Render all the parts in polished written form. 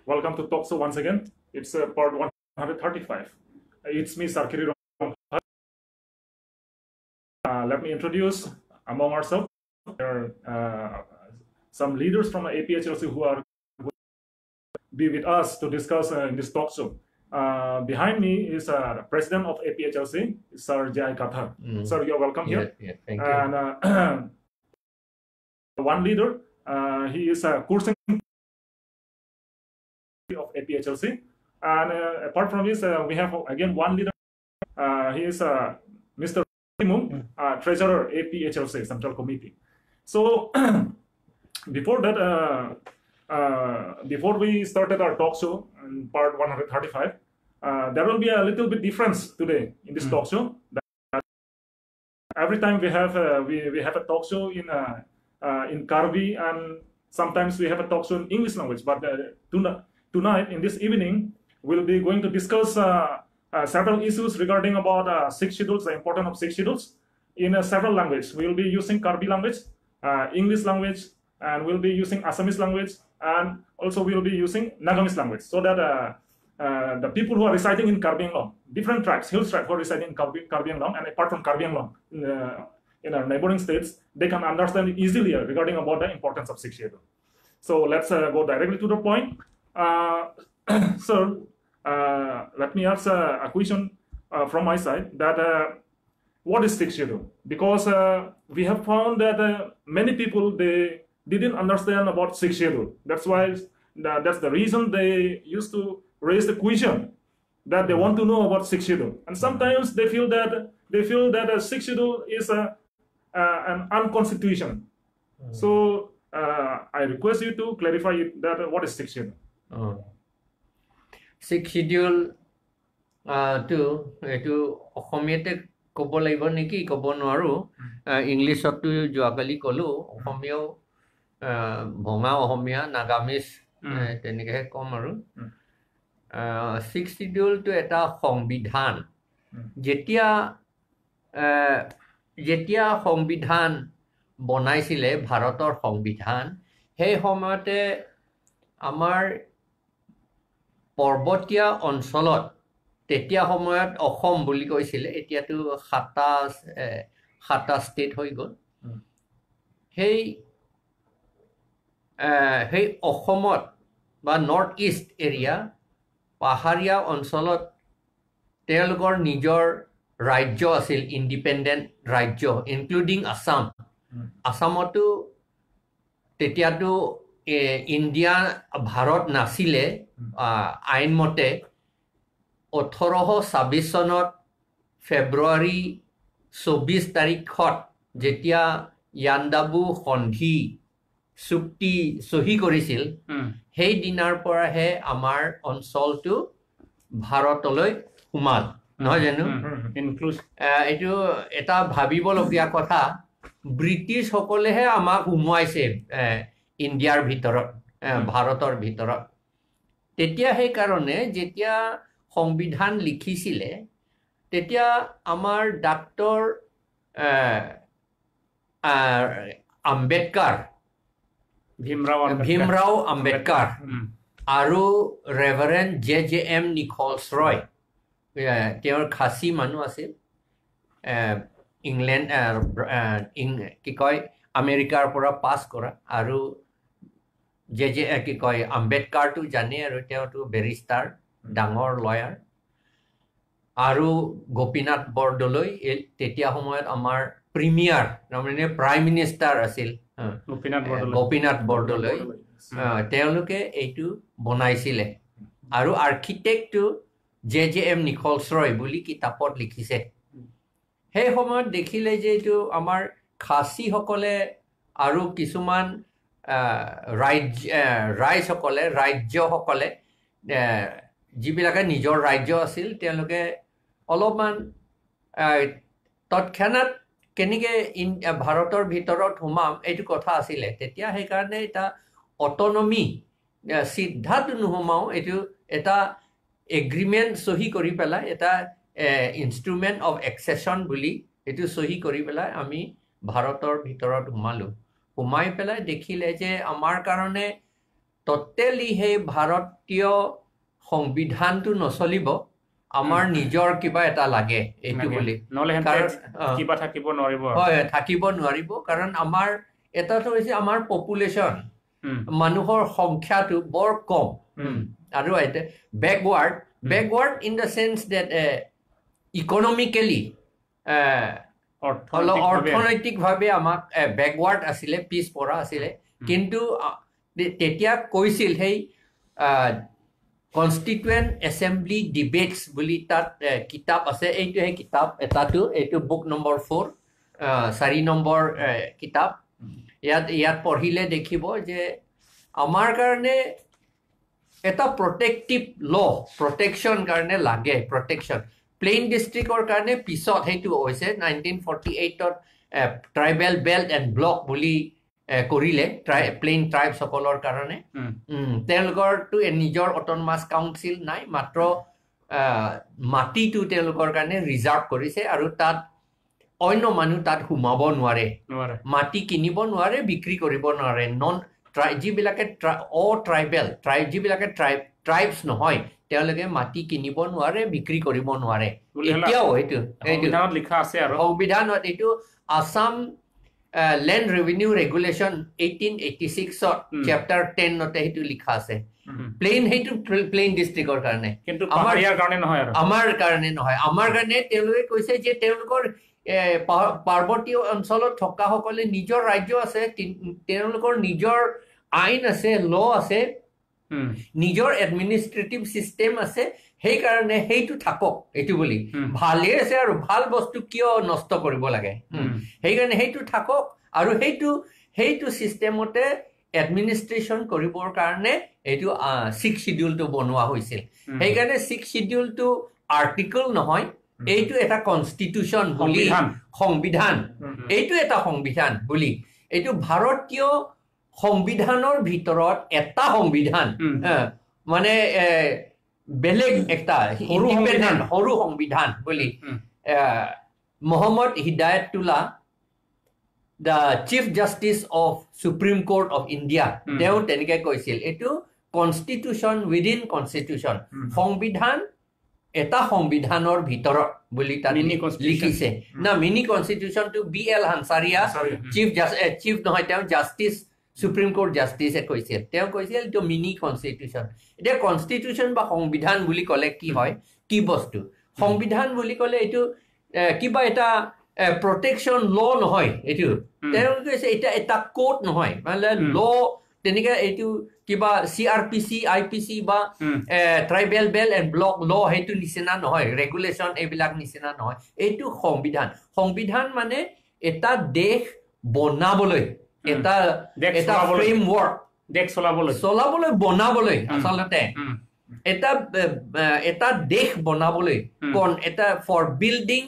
Welcome to Talk Show once again. It's part 135. It's me, Sarkiri Rom. Let me introduce among ourselves. There are some leaders from APHLC who are be with us to discuss in this talk show. Behind me is the president of APHLC, Sir Jai Kathar. Sir, you're welcome here. Yeah, thank you. And one leader, he is a coursing of APHLC. And apart from this, we have again one leader. He is Mr. Timum, Treasurer APHLC Central Committee. So before that, before we started our talk show in part 135, there will be a little bit difference today in this talk show. Every time we have a talk show in Karbi, and sometimes we have a talk show in English language. But tonight, in this evening, we'll be going to discuss several issues regarding about 6 schedules, the importance of 6 schedules in several languages. We'll be using Karbi language, English language, and we'll be using Assamese language, and also we'll be using Nagamese language, so that the people who are residing in Karbi Anglong, different tribes, hill tribes who are residing in Karbi Anglong, and apart from Karbi Anglong, in our neighboring states, they can understand easily regarding about the importance of 6 schedule. So let's go directly to the point. Sir, let me ask a question from my side, that what is 6 schedule? Because we have found that many people, they didn't understand about 6 schedule. That's why that's the reason they used to raise the question that they want to know about 6 schedule. And sometimes they feel that a 6 schedule is an unconstitutional. So I request you to clarify that what is 6 schedule. 6 schedule to অসমীয়াতে ক'ব লাগিব নেকি ক'ব নোৱাৰো ইংলিছতো যোৱাকালি ক'লো অসমীয়াও ভঙা অসমীয়া নাগামিজ তেনেকৈ কম আৰু 6 schedule to এটা সংবিধান যেতিয়া সংবিধান বনাইছিলে ভাৰতৰ সংবিধান সেই সময়তে আমাৰ পৰ্বতীয়া অঞ্চলত তেতিয়া সময়ত অসম বুলি কৈছিলে এতিয়াতো ৭টা ষ্টেট হৈ গ'ল সেই অসমত বা নৰ্থ ইষ্ট এৰিয়া পাহাৰীয়া অঞ্চলত তেওঁলোকৰ নিজৰ ৰাজ্য আছিল ইণ্ডিপেণ্ডেণ্ট ৰাজ্য ইনক্লুডিং আসাম আসামতো তেতিয়াতো ইণ্ডিয়া ভাৰত নাছিলে আইনমতে 1826 চনত ফেব্ৰুৱাৰী 24 তাৰিখত যেতিয়া ইয়াণ্ডাবু সন্ধি চুক্তি সহি কৰিছিল সেই দিনাৰ পৰাহে আমাৰ অঞ্চলটো ভাৰতলৈ সোমাল নহয় জানো এইটো এটা ভাবিবলগীয়া কথা ব্ৰিটিছ সকলেহে আমাক সোমোৱাইছে ইণ্ডিয়াৰ ভিতৰত ভাৰতৰ ভিতৰত তেতিয়া সেই কাৰণে যেতিয়া সংবিধান লিখিছিলে তেতিয়া আমাৰ ডাক্তৰ আম্বেদকাৰ ভীমৰাও আম্বেদকাৰ আৰু ৰেভাৰেণ্ড জে.জে.এম. নিকলছ ৰয় তেওঁৰ খাচী মানুহ আছিল ইংলেণ্ড কি কয় আমেৰিকাৰ পৰা পাছ কৰা আৰু কি কয় আম্বেদকাৰটো জানে আৰু তেওঁতো বেৰিষ্টাৰ ডাঙৰ লয়াৰ আৰু গোপীনাথ বৰদলৈ তেতিয়া সময়ত আমাৰ প্ৰিমিয়াৰ তাৰমানে প্ৰাইম মিনিষ্টাৰ আছিল গোপীনাথ বৰদলৈ তেওঁলোকে এইটো বনাইছিলে আৰু আৰ্কিটেক্টটো জে.জে.এম. নিকলছ ৰয় বুলি কিতাপত লিখিছে সেই সময়ত দেখিলে যে এইটো আমাৰ খাচীসকলে আৰু কিছুমান ৰাজ্যসকলে যিবিলাকে নিজৰ ৰাজ্য আছিল তেওঁলোকে অলপমান তৎক্ষণাত কেনেকৈ ভাৰতৰ ভিতৰত সোমাম এইটো কথা আছিলে তেতিয়া সেইকাৰণে এটা অটনমি সিদ্ধান্ত নোসোমাও এইটো এটা এগ্ৰিমেণ্ট সহি কৰি পেলাই এটা ইনষ্ট্ৰুমেণ্ট অফ এক্সেছন বুলি এইটো সহি কৰি পেলাই আমি ভাৰতৰ ভিতৰত সোমালোঁ সোমাই পেলাই দেখিলে যে আমাৰ কাৰণে টোটেলি সেই ভাৰতীয় সংবিধানটো নচলিব আমাৰ নিজৰ কিবা এটা লাগে এইটো বুলি কিবা থাকিব নোৱাৰিব হয় থাকিব নোৱাৰিব কাৰণ আমাৰ এটাটো হৈছে আমাৰ পপুলেশ্যন মানুহৰ সংখ্যাটো বৰ কম আৰু এটা backward in the sense that economically অৰ্থনৈতিকভাৱে আমাক backward আছিলে পিছ পৰা আছিলে কিন্তু তেতিয়া কৈছিল সেই Constituent Assembly Debates বুলি তাত কিতাপ আছে এইটো হে কিতাপ এটাটো এইটো বুক নম্বৰ 4 4 নম্বৰ কিতাপ ইয়াত পঢ়িলে দেখিব যে আমাৰ কাৰণে এটা প্ৰটেক্টিভ ল প্ৰটেকশ্যন কাৰণে লাগে প্ৰটেকশ্যন প্লেইন ডিষ্ট্ৰিক্টৰ কাৰণে পিছত সেইটো হৈছে 1948 ত ট্ৰাইবেল বেল্ট এণ্ড ব্লক বুলি কৰিলে প্লেইন ট্ৰাইব সকলৰ কাৰণে তেওঁলোকৰটো নিজৰ অট'নমাছ কাউন্সিল নাই মাত্ৰ মাটিটো তেওঁলোকৰ কাৰণে ৰিজাৰ্ভ কৰিছে আৰু তাত অন্য মানুহ তাত সোমাব নোৱাৰে মাটি কিনিব নোৱাৰে বিক্ৰী কৰিব নোৱাৰে নন যিবিলাকে যিবিলাকে ট্ৰাইবছ নহয় তেওঁলোকে মাটি কিনিব নোৱাৰে বিক্ৰী কৰিব নোৱাৰে এতিয়াও এইটো সংবিধানত লিখা আছে আৰু সংবিধানত এইটো Assam Land Revenue Regulation 1886 chapter 10 নতে হেতু লিখা আছে প্লেইন হেতু প্লেইন ডিস্ট্ৰিক্টৰ কাৰণে কিন্তু পাহাৰীয়াৰ কাৰণে নহয় আৰু আমাৰ কাৰণে নহয় আমাৰ কাৰণে তেওঁলোকে কৈছে যে তেওঁলোকৰ পাৰ্বতীয় অঞ্চলত থকা সকলে নিজৰ ৰাজ্য আছে তেওঁলোকৰ নিজৰ আইন আছে ল আছে নিজৰ এডমিনিষ্ট্ৰেটিভ সিস্টেম আছে সেই কাৰণে হেইটো থাকক এটো বুলি ভালে আছে আৰু ভাল বস্তু কিয় নষ্ট কৰিব লাগে সেই কাৰণে হেইটো থাকক আৰু হেইটো সিস্টেমতে এডমিনিষ্ট্ৰেচন কৰিবৰ কাৰণে এটো 6 শিডিউলটো বনোৱা হৈছিল সেই কাৰণে 6 শিডিউলটো আৰ্টিকল নহয় এইটো এটা কনস্টিটিউশন বুলি সংবিধান এইটো এটা সংবিধান বুলি এইটো ভাৰতীয় সংবিধানৰ ভিতৰত এটা সংবিধান মানে বেলেগ একটা ইন্ডিপেন্ডেন্ট সৰু সংবিধান বুলি Muhammad Hidayatullah the chief justice of Supreme Court of India তেওঁ তেনেকৈ কৈছিল এটো কনস্টিটিউশন উইদিন কনস্টিটিউশন সংবিধান এটা সংবিধানৰ ভিতৰত বুলি তাত লিখিছে না mini constitution to BL Hansaria chief নহয় তেওঁ জাস্টিস সুপ্ৰিম কোৰ্ট জাস্টিসে কৈছিল তেওঁ কৈছিল এটো মিনি কনস্টিটিউশন এটা কনস্টিটিউশন বা সংবিধান বুলি ক'লে কি হয় কি বস্তু সংবিধান বুলি ক'লে এটো কিবা এটা protection law নহয় এটো তেওঁ কৈছে এটা কোড নহয় মানে ল তেনেকৈ এটো কিবা CRPC IPC বা ট্ৰাইবেল বেল এণ্ড ব্লক ল হেতু নিচিনা নহয় ৰেগুলেশন এইবিলাক নিচিনা নহয় এটো সংবিধান মানে এটা দেশ বনাবলৈ এটা ফ্ৰেমৱৰ্ক দেশ চলাবলৈ বনাবলৈ আচলতে এটা দেশ বনাবলৈ কোন এটা for building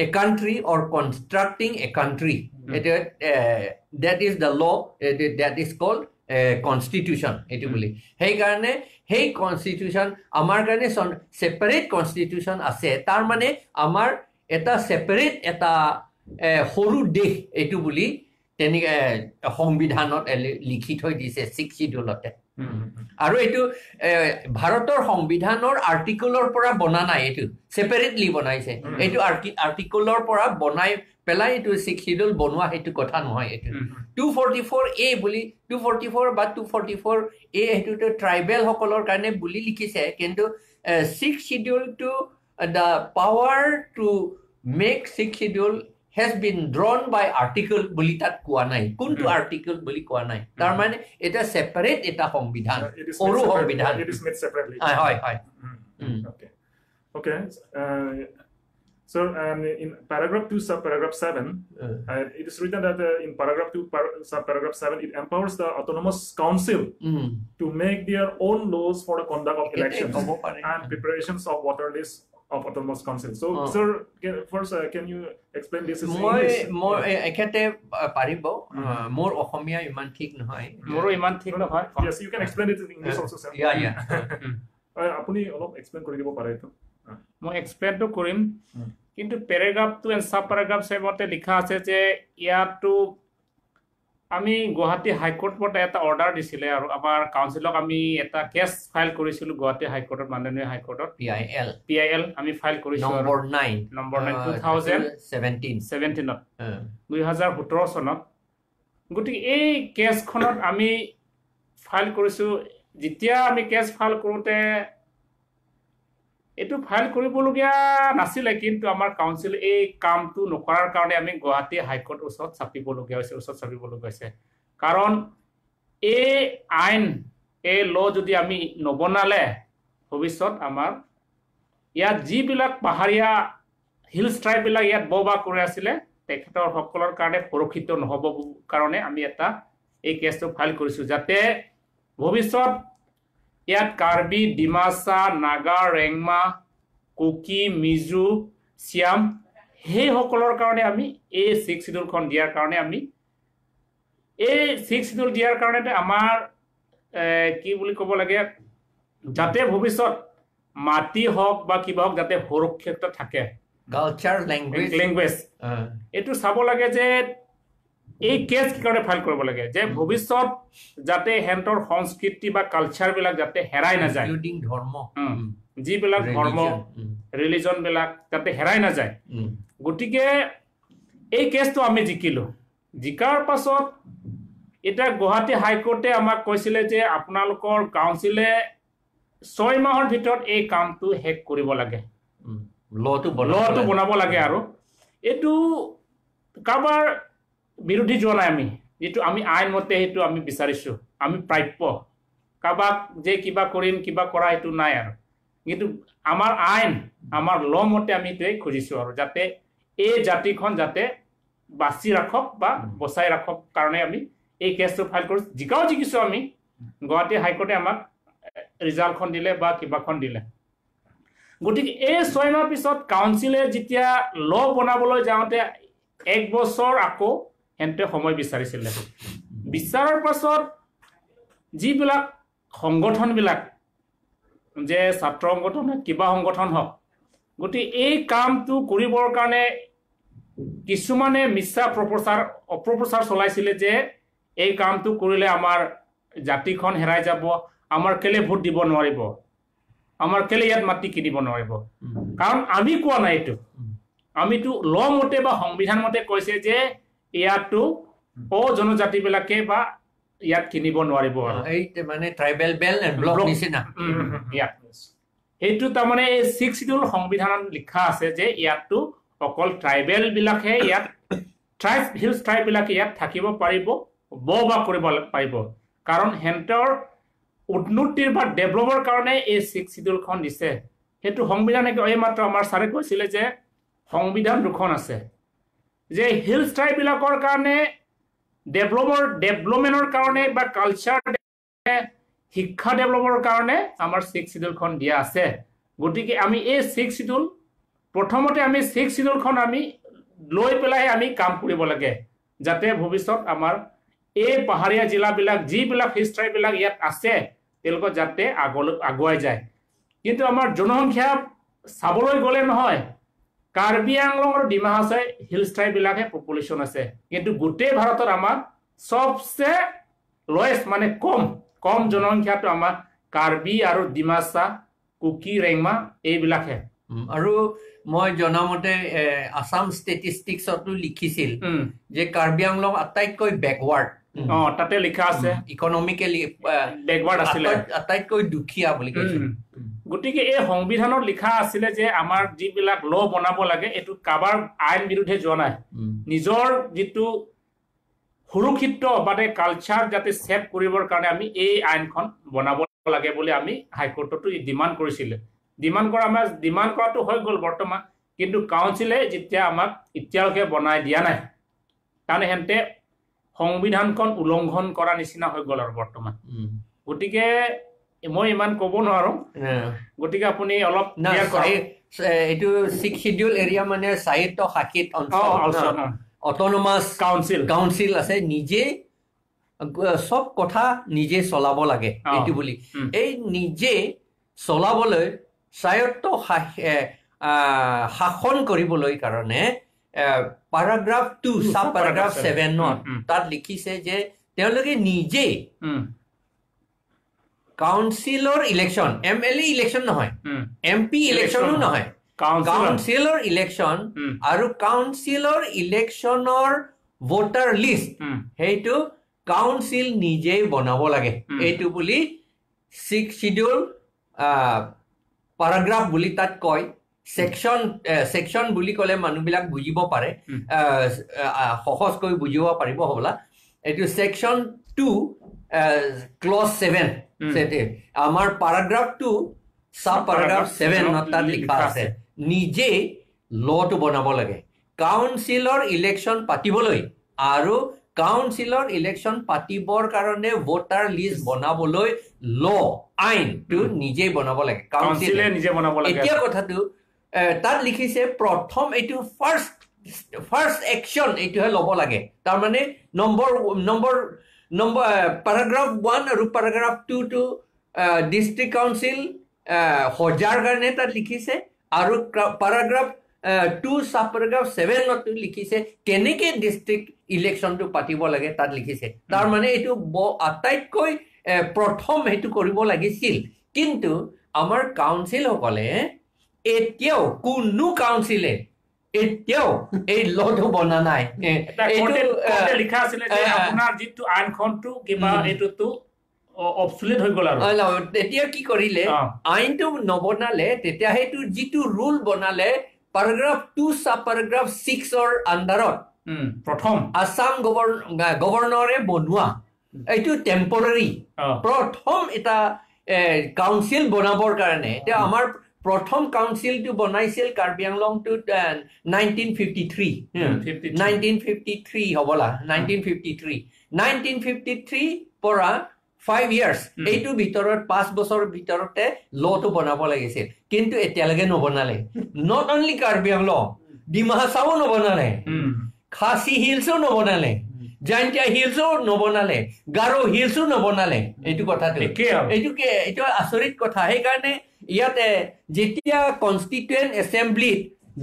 a country or constructing a country that is the law that is called constitution etu boli hey karone hey constitution amar karone separate constitution ase tar mane amar eta separate eta horu desh etu boli teni সংবিধানত লিখি থৈ দিছে 6 শিডিউলতে আৰু এটো ভাৰতৰ সংবিধানৰ আৰ্টিকলৰ পৰা বনা নাই এটো সেপাৰেটলি বনাইছে এটো আৰ্টিকলৰ পৰা বনাই পেলাই এটো 6 শিডিউল বনোৱা হেতু কথা নহয় এটো 244A বুলি 244 বা 244A হেতুটো ট্ৰাইবেল সকলৰ কাৰণে বুলি লিখিছে কিন্তু 6 schedule to the power to make 6 schedule has been drawn by article বুলি তাত কোৱা নাই কোনটো আৰ্টিকল বুলি কোৱা নাই তাৰ মানে এটা সেপাৰেট এটা সংবিধান সৰু সংবিধান it is made separately হয় okay so in paragraph 2 subparagraph 7 it is written that in paragraph 2 subparagraph 7 it empowers the autonomous council to make their own laws for the conduct of elections and preparations of voter lists of autonomous council so sir first can you explain this in English more ekate paribo more ohomia iman thik nohoy moro iman thik nohoy yes you can explain it in English also sir yeah apuni olop explain kori dibo pare to মই explain তো কৰিম কিন্তু প্যাৰাগ্ৰাফ 2 and sub প্যাৰাগ্ৰাফ 7 তে লিখা আছে যে ইয়াতো আমি গুৱাহাটী হাইকোৰ্টত এটা অৰ্ডাৰ দিছিলে আৰু আমাৰ কাউন্সিলক আমি এটা কেছ ফাইল কৰিছিলোঁ গুৱাহাটী হাইকোৰ্টত মাননীয় হাইকোৰ্টত PIL আমি ফাইল কৰিছোঁ নম্বৰ 9 2017 2017 চনত গতিকে এই কেছখনত আমি ফাইল কৰিছোঁ যেতিয়া আমি কেছ ফাইল কৰোঁতে এইটো ফাইল কৰিবলগীয়া নাছিলে কিন্তু আমাৰ কাউন্সিল এই কামটো নকৰাৰ কাৰণে আমি গুৱাহাটী হাইকোৰ্ট ওচৰত চাপিবলগীয়া হৈছে কাৰণ এই আইন এই ল যদি আমি নবনালে ভৱিষ্যত আমাৰ ইয়াত যিবিলাক পাহাৰীয়া হিলছ ট্ৰাইববিলাক ইয়াত বসবাস কৰি আছিলে তেখেতৰ সকলৰ কাৰণে সুৰক্ষিত নহ'ব কাৰণে আমি এটা এই কেছটো ফাইল কৰিছোঁ যাতে ভৱিষ্যত ইয়াত কাৰ্বি ডিমাচা নাগা ৰেংমা কুকি মিজু চিয়াম সেই সকলৰ কাৰণে আমি এই 6 শিডিউলখন দিয়াৰ কাৰণে আমি এই 6 শিডিউল দিয়াৰ কাৰণে আমাৰ কি বুলি ক'ব লাগে যাতে ভৱিষ্যত মাটি হওক বা কিবা হওক যাতে সুৰক্ষিত থাকে কালচাৰ লেংগুৱেজ এইটো চাব লাগে যে এই কেছ কি কাৰণে ফাইল কৰিব লাগে যে ভৱিষ্যত যাতে হেন্তৰ সংস্কৃতি বা কালচাৰবিলাক যাতে হেৰাই নাযায় ধৰ্ম যিবিলাক ধৰ্ম ৰিলিজন বিলাক যাতে হেৰাই নাযায় গতিকে এই কেছটো আমি জিকিলোঁ জিকাৰ পাছত এটা গুৱাহাটী হাইকোৰ্টে আমাক কৈছিলে যে আপোনালোকৰ কাউন্সিলে 6 মাহৰ ভিতৰত এই কামটো শেষ কৰিব লাগে লটো বনাব লাগে আৰু এইটো কাবাৰ বিৰোধী যোৱা নাই আমি যেটো আমি আইন মতে হেতু আমি বিচাৰিছো আমি প্ৰাপ্য কাবাক যে কিবা কৰিম কিবা কৰা হেতু নাই আৰু কিন্তু আমাৰ আইন আমাৰ ল মতে আমি তেই খুজিছো আৰু যাতে এই জাতিখন যাতে বাছি ৰাখক বা বচাই ৰাখক কাৰণে আমি এই কেছটো ফাইল কৰিছো জিকিছো আমি গুৱাহাটী হাইকোৰ্টে আমাক ৰিজাল্টখন দিলে বা কিবাখন দিলে গতিকে এই 6 মাহ পিছত কাউন্সিলে যেতিয়া ল বনাবলৈ যাওঁতে 1 বছৰ আকৌ হেন্তে সময় বিচাৰিছিলে বিচাৰৰ পাছত যিবিলাক সংগঠনবিলাক যে ছাত্ৰ সংগঠন কিবা সংগঠন হওক গতি এই কামটো কৰিবৰ কাৰণে কিছুমানে মিছা অপপ্ৰচাৰ চলাইছিলে যে এই কামটো কৰিলে আমাৰ জাতিখন হেৰাই যাব আমাৰ কেলে ভোট দিব নোৱাৰিব আমাৰ কেলে ইয়াত মাটি কিনিব নোৱাৰিব কাৰণ আমি কোৱা নাই এইটো আমিতো ল মতে বা সংবিধান মতে কৈছে যে ইয়াতো জনজাতি বিলাকে বা ইয়াত কিনিব নোৱাৰিব এই মানে ট্ৰাইবেল বেল এণ্ড ব্লক নিচিনা এইটো তাৰমানে 6 শিডিউল সংবিধানত লিখা আছে যে ইয়াতো অকল ট্ৰাইবেল বিলাকে ইয়াত হিলছ ট্ৰাইব বিলাকে ইয়াত থাকিব পাৰিব বা কৰিব পাৰিব কাৰণ হেন্তৰ উন্নতিৰ বা ডেভেলপৰ কাৰণে এই 6 শিডিউলখন দিছে হেতু সংবিধানে এই মাত্ৰ আমাৰ সাৰে কৈছিলে যে সংবিধান দুখন আছে যে হিলছ ট্ৰাইব বিলাকৰ কাৰণে ডেভেলপমেন্টৰ কাৰণে বা কালচাৰ শিক্ষা ডেভেলপৰ কাৰণে আমাৰ 6 শিডিউলখন দিয়া আছে গতিকে আমি এই 6 শিডিউল প্ৰথমতে আমি 6 শিডিউলখন আমি লৈ পেলাই আমি কাম কৰিব লাগে যাতে ভৱিষ্যত আমাৰ এই পাহাৰীয়া জিলাবিলাক যিবিলাক হিলছ ট্ৰাইব বিলাক ইয়াত আছে তেওঁলোক যাতে আগুৱাই যায় কিন্তু আমাৰ জনসংখ্যা চাবলৈ গ'লে নহয় কাৰ্বি আংলং আৰু ডিমা হাছাই হিলছ ট্ৰাইব বিলাকে পপুলেশ্যন আছে কিন্তু গোটেই ভাৰতত আমাৰ সবচে লয়েষ্ট মানে কম জনসংখ্যাটো আমাৰ কাৰ্বি আৰু ডিমাছা কুকি ৰেংমা এইবিলাকে আৰু মই জনামতে আসাম ষ্টেটিষ্টিক্সতো লিখিছিল যে কাৰ্বি আংলং আটাইতকৈ বেকৱাৰ্ড তাতে লিখা আছে ইকনমিকেলি বেকৱাৰ্ড আছিল আটাইতকৈ দুখীয়া বুলি কৈছিল গতিকে এই সংবিধানত লিখা আছিল যে আমাৰ যিবিলাক ল বনাব লাগে এটো কাবাৰ আইন বিৰুদ্ধে যোৱা নাই নিজৰ যেটো সুৰক্ষিত বাদে কালচাৰ যাতে সেভ কৰিবৰ কাৰণে আমি এই আইনখন বনাব লাগে বুলি আমি হাইকোৰ্টতো ডিমান্ড কৰিছিল ডিমান্ড কৰাটো হৈ গ'ল বৰ্তমান কিন্তু কাউন্সিলে যেতিয়া আমাক ইতিয়ালৈকে বনাই দিয়া নাই কাৰণ হেন্তে সংবিধানখন উলংঘন কৰা নিচিনা হৈ গ'ল আৰু বৰ্তমান গতিকে মই ইমান ক'ব নোৱাৰো গতিকে আপুনি অলপ ক্লিয়াৰ কৰক এইটো 6 শিডিউল এৰিয়া মানে সাহিত্য শাখিত অঞ্চল অটোনমাস কাউন্সিল আছে নিজে সব কথা নিজে চলাব লাগে এইটো বুলি এই নিজে চলাবলৈ স্বায়ত্ত শাসন কৰিবলৈ কাৰণে paragraph 2 sub paragraph 7 not তাত লিখিছে যে তেওঁলোকে নিজে কাউন্সিলৰ ইলেকশন MLA ইলেকশন নহয় MP ইলেকশনো নহয় কাউন্সিলৰ ইলেকশন আৰু কাউন্সিলৰ ইলেকশনৰ ভোটাৰ লিষ্ট হেইটো কাউন্সিল নিজে বনাব লাগে এইটো বুলি 6 শিডিউল paragraph বুলি তাত কয় section বুলি কলে মানুহবিলাক বুজিব পাৰে সহজ কৈ বুজিব পাৰিব হবলা এটো section 2 clause 7 সেতে আমাৰ paragraph 2 sub paragraph 7 তাত লিখা আছে নিজে লটো বনাব লাগে কাউন্সিলৰ ইলেকশন পাতিবলৈ আৰু কাউন্সিলৰ ইলেকশন পাতিবৰ কাৰণে ভোটাৰ লিষ্ট বনাবলৈ ল আইনটো নিজে বনাব লাগে কাউন্সিলে নিজে বনাব লাগে এতিয়া কথাটো তাত লিখিছে প্ৰথম এটো ফাৰ্স্ট একশন এটোহে লব লাগে তাৰ মানে নম্বৰ paragraph 1 আৰু paragraph 2 to district council হজাৰ কাৰণে তাত লিখিছে আৰু paragraph 2 sub paragraph 7 নত লিখিছে কেনেকে ডিস্ট্ৰিক্ট ইলেকশনটো পাতিব লাগে তাত লিখিছে তাৰ মানে এটো আটাইতকৈ প্ৰথম হেতু কৰিব লাগিছিল কিন্তু আমাৰ কাউন্সিল সকলে এতিয়াও কোনো কাউন্সিলে এতিয়াও এই লটো বনা নাই এটা লিখা আছিল যে আপোনাৰ যেটো আইনখনটো কিবা এটোটো অবসলিট হৈ গল আৰু এতিয়া কি কৰিলে আইনটো নবনালে তেতিয়া হেতু যেটো ৰুল বনালে paragraph 2 sub paragraph 6 or আন্ডাৰত প্ৰথম আসাম গভৰ্ণৰে বনোৱা এইটো টেম্পৰাৰী প্ৰথম এটা কাউন্সিল বনাবৰ কাৰণে এতিয়া আমাৰ প্ৰথম কাউন্সিলটো বনাইছিল কাৰ্বি আংলং টু 1953 হবলা 1953 পৰা 5 years এইটো ভিতৰত 5 বছৰ ভিতৰতে লটো বনাব লাগিছিল কিন্তু এতিয়ালৈকে নবনালে not only কাৰ্বি আংলং ডিমা হাছাও নবনালে খাসী হিলছও নবনালে জান্তিয়া হিলছও নবনালে গাৰো হিলছও নবনালে এইটো কথাটো এইটো আচৰিত কথা সেই কাৰণে ইয়াতে যেতিয়া কনস্টিটিউয়েন্ট এসেম্বলি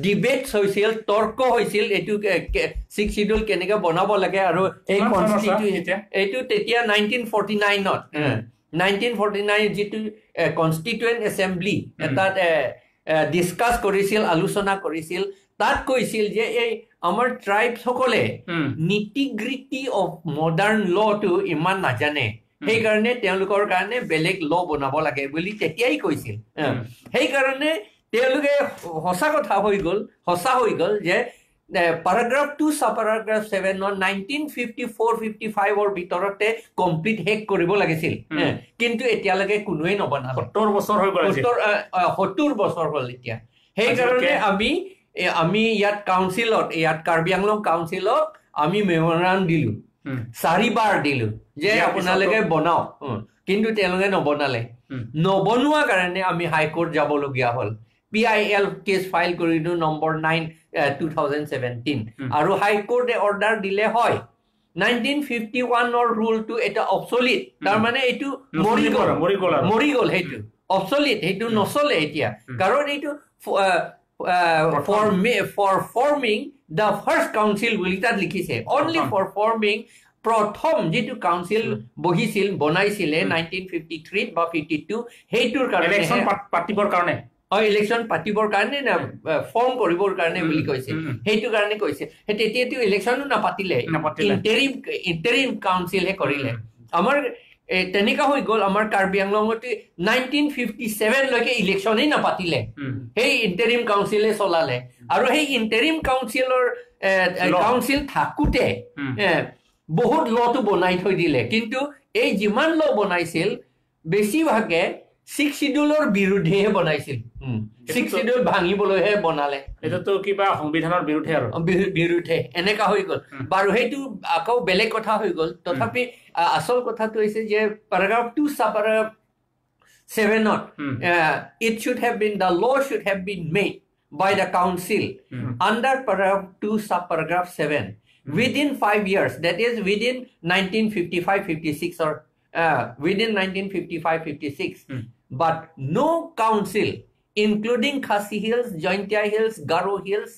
ডিবেট হৈছিল তৰ্ক হৈছিল এটো 6 শিডিউল কেনেকৈ বনাব লাগে আৰু এই কনস্টিটিউয়েন্ট এটো তেতিয়া 1949 নত 1949 যেটো কনস্টিটিউয়েন্ট এসেম্বলি তাত ডিসকাস কৰিছিল আলোচনা কৰিছিল তাত কৈছিল যে এই আমাৰ ট্ৰাইবস সকলে নিটিগ্ৰিটি অফ মডাৰ্ন ল টু ইমান নাজানে সেই কাৰণে তেওঁলোকৰ কাৰণে বেলেগ ল বনাব লাগে বুলি তেতিয়াই কৈছিল সেই কাৰণে তেওঁলোকে হসা কথা হৈ গল যে paragraph 2 sub paragraph 7 1954-55 or ভিতৰতে কমপ্লিট হেক কৰিব লাগিছিল কিন্তু এতিয়ালৈকে কোনোৱে নবনালে 70 বছৰ হৈ গল 70 বছৰ হ'ল এতিয়া সেই কাৰণে আমি ইয়াত কাউন্সিলত ইয়াত কাৰ্বি আংলং কাউন্সিলত আমি মেমোৰাণ্ডাম দিলো 4 বাৰ দিলো যে আপোনালোকে বনাও কিন্তু তেওঁলোকে নবনালে নবনোৱা কাৰণে আমি হাইকোৰ্ট যাব লগিয়া হ'ল PIL কেস ফাইল কৰিলো নম্বৰ 9 2017 আৰু হাইকোৰ্টে অৰ্ডাৰ দিলে হয় 1951 অৰ ৰুল টু এটা অবসলিট তাৰ মানে এটো মৰি গল হেতু অবসলিট হেতু নচলে এতিয়া কাৰণ এটো for forming the first council বুলি তাত লিখিছে only for forming প্ৰথম যেটো কাউন্সিল বহিছিল বনাইছিলে 1953 বা 52 হেতুৰ কাৰণে ইলেকশন পাতিবৰ কাৰণে ইলেকশন পাতিবৰ কাৰণে না ফৰ্ম কৰিবৰ কাৰণে বুলি কৈছে হেতু কাৰণে কৈছে তেতিয়াটো ইলেকশনো না পাতিলে ইন্টাৰিম কাউন্সিল হে কৰিলে আমাৰ তেনেকা হৈ গল আমাৰ কাৰ্বি আংলংতে 1957 লৈকে ইলেকশনই না পাতিলে সেই ইন্টাৰিম কাউন্সিলে চলালে আৰু সেই ইন্টাৰিম কাউন্সিল থাকুতে বহুত লটো বনাই থৈ দিলে কিন্তু এই যিমান ল বনাইছিল বেছিভাগে 6 শিডিউলৰ বিৰুদ্ধে বনাইছিল 6 শিডিউল ভাঙিবলৈহে বনালে এটো কিবা সংবিধানৰ বিৰুদ্ধে আৰু বিৰুদ্ধে এনেকা হৈ গল বাৰু হেতু আকৌ বেলেগ কথা হৈ গল তথাপি আসল কথাটো হৈছে যে paragraph 2 sub paragraph 7 not it should have been the law should have been made by the council under paragraph 2 sub paragraph 7 within 5 years that is within 1955-56 or within 1955-56 but no council including Khasi hills, Jaintia hills, Garo hills,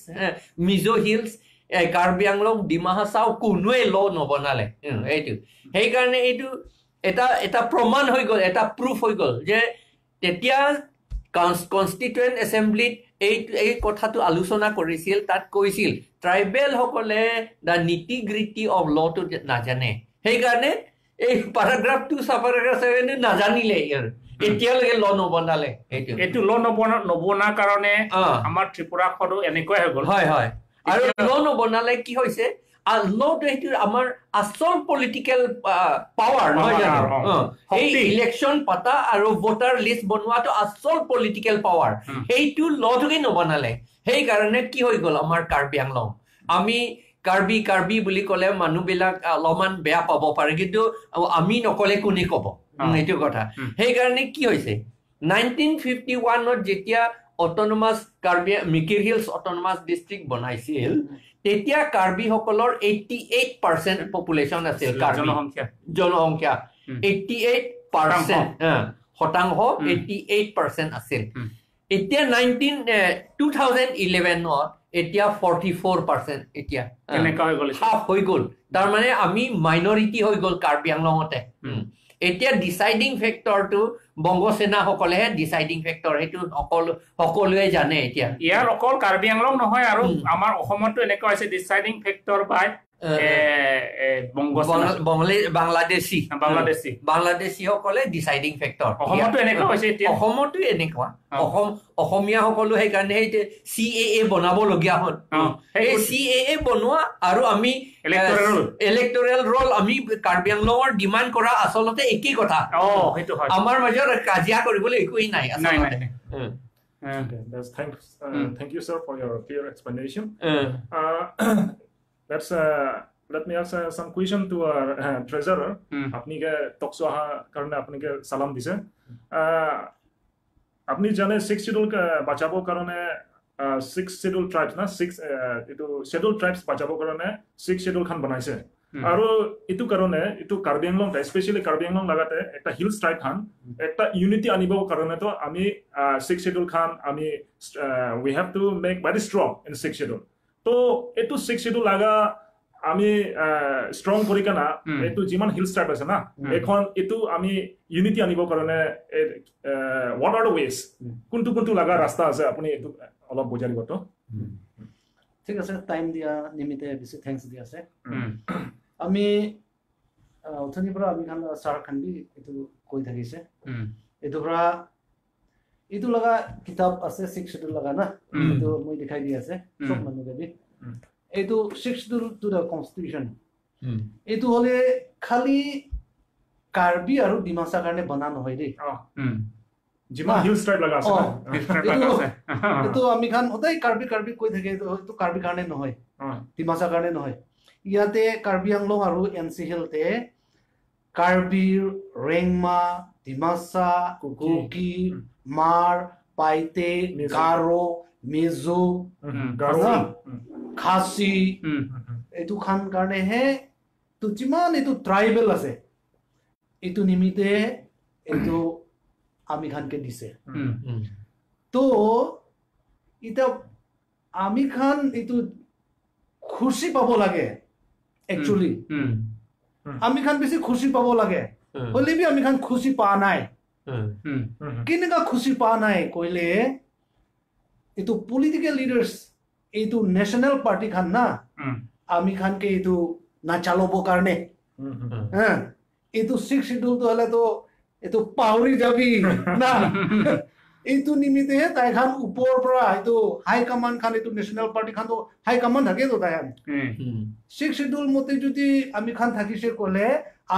Mizo hills, Karbi Anglong, Dima Hasao কোনোৱে ল নবনালে। এইটো সেইকাৰণে এইটো এটা প্ৰমাণ হৈ গ'ল, এটা প্ৰুফ হৈ গ'ল যে তেতিয়া কনষ্টিটুৱেণ্ট এছেম্বলিত এই কথাটো আলোচনা কৰিছিল। তাত কৈছিল ট্ৰাইবেলসকলে দ্য নীতি গ্ৰীতি অফ লটো নাজানে, সেইকাৰণে এই paragraph 2 paragraph 7 নাজানিলে এতিয়ালৈকে ল নবনালে। এইটো ল নবনাৰ কাৰণে আমাৰ ত্ৰিপুৰাখনো এনেকুৱাই হৈ গ'ল। হয় হয়, আৰু ল নবনালে কি হৈছে, লটো সেইটো আমাৰ আচল পলিটিকেল পাৱাৰ নহয় জানো? এই ইলেকশ্যন পাতা আৰু ভোটাৰ লিষ্ট বনোৱাটো আচল পলিটিকেল পাৱাৰ, সেইটো লটোকে নবনালে। সেইকাৰণে কি হৈ গ'ল আমাৰ কাৰ্বি আংলং। আমি কাৰ্বি বুলি ক'লে মানুহবিলাক অলপমান বেয়া পাব পাৰে, কিন্তু আমি নকলে কোনে ক'ব এইটো কথা। সেইকাৰণে কি হৈছে 1951ত যেতিয়া autonomous Mikir hills autonomous district বনাইছিল, তেতিয়া কাৰ্বিসকলৰ 88% পপুলেশ্যন আছিল। জনসংখ্যা 88% শতাংশ 88% আছিল। এতিয়া 2011ত এতিয়া 44%, এতিয়া হাফ হৈ গ'ল। তাৰমানে আমি মাইনৰিটি হৈ গ'ল কাৰ্বি আংলঙতে। এতিয়া ডিচাইডিং ফেক্টৰটো বংগসেনাসকলেহে ডিচাইডিং ফেক্টৰ, সেইটো সকলোৱে জানে। এতিয়া ইয়াৰ অকল কাৰ্বি আংলং নহয়, আৰু আমাৰ অসমতো এনেকুৱা হৈছে ডিচাইডিং ফেক্টৰ বাই বাংলাদেশী সকলে ডিচাইডিং ফেক্টৰ। অসমতো এনেকুৱা হৈছে, অসমতো এনেকুৱা। অসমীয়া সকলো সেইকাৰণে CAA বনাবলগীয়া হ'ল। এই CAA বনোৱা আৰু আমি ইলেক্টৰেল ৰোল আমি কাৰ্বি আংলঙৰ ডিমাণ্ড কৰা আচলতে একেই কথা। আমাৰ মাজত কাজিয়া কৰিবলৈ একোৱেই নাই আচলতে। Thank you, sir, for your clear explanation. Let me ask some question to our treasurer. আপনি কে টকসো আহা কারণে আপনি কে সালাম দিছে। আপনি জানে 6 শিডিউল বাঁচাবৰ কাৰণে 6 শিডিউল ট্ৰাইবস না 6 এটো শিডিউল ট্ৰাইবস বাঁচাবৰ কাৰণে 6 শিডিউল খান বনাইছে। আৰু এটো কাৰণে এটো কাৰ্বি আংলং স্পেশালি কাৰ্বি আংলং লাগাতে একটা হিলস ট্ৰাইব খান একটা ইউনিটি আনিবৰ কারণে তো আমি 6 শিডিউল খান আমি we have to make very strong in 6 schedule. তো এটো 6 শিডিউল লাগা আমি স্ট্রং করি কেনা এটো যিমান হিলস ট্রাইব আছে না এখন এটো আমি ইউনিটি আনিবৰ কাৰণে what are the ways কোনটো লাগা ৰাস্তা আছে আপুনি এটো অলপ বুজাই দিব তো। ঠিক আছে, টাইম দিয়া নিমিতে বেছি থ্যাঙ্কস দিয়া আছে। আমি অথনিৰ পৰা আমি খান সাৰ খান্দি এটো কৈ থাকিছে। এটো পৰা এটো লগা কিতাপ আছে 6 শিডিউল লগা না, এটো মই দেখাই দি আছে সব মানুহ দেবি। এটো 6 শিডিউল টু দ্য কনস্টিটিউশন। এটো হলে খালি কাৰ্বি আৰু ডিমাছা কাৰণে বনা নহয় দেই। যিমান হিলস ট্ৰাইব লাগা আছে না এটো আমি খান ওটাই কাৰ্বি কৈ থাকে। এটো কাৰ্বি কাৰণে নহয়, ডিমাছা কাৰণে নহয়। ইয়াতে কাৰ্বি আংলং আৰু এনসি হিলতে কাৰ্বি, ৰেংমা, ডিমাছা, কুকি, মাৰ, পাইতে, গাৰো, মিজো, খাচী, এইটো খান কাৰণে হে তো যিমান এইটো ট্ৰাইবেল আছে এইটো নিমিতে এইটো আমি খানকে দিছে। তো এটা আমি খান এইটো খুশি পাব লাগে। একচুয়ালি আমি খান বেশি খুশি পাব লাগে, হলে বি আমি খান খুশি পা নাই। কেনেকা খুশি পা নাই কইলে এইটো পলিটিক্যাল লিডার্স এইটো ন্যাশনাল পার্টি খান না আমি খানকে এইটো না চালব কারণে এইটো 6 শিডিউল তো হলে তো এইটো পাহৰি যাবি না। এইটো নিমিতে তাই খান উপৰ পৰা এইটো হাই কমান্ড খান এইটো ন্যাশনাল পার্টি খান তো হাই কমান্ড থাকে তো তাই 6 শিডিউল মতে যদি আমি খান থাকিছে কলে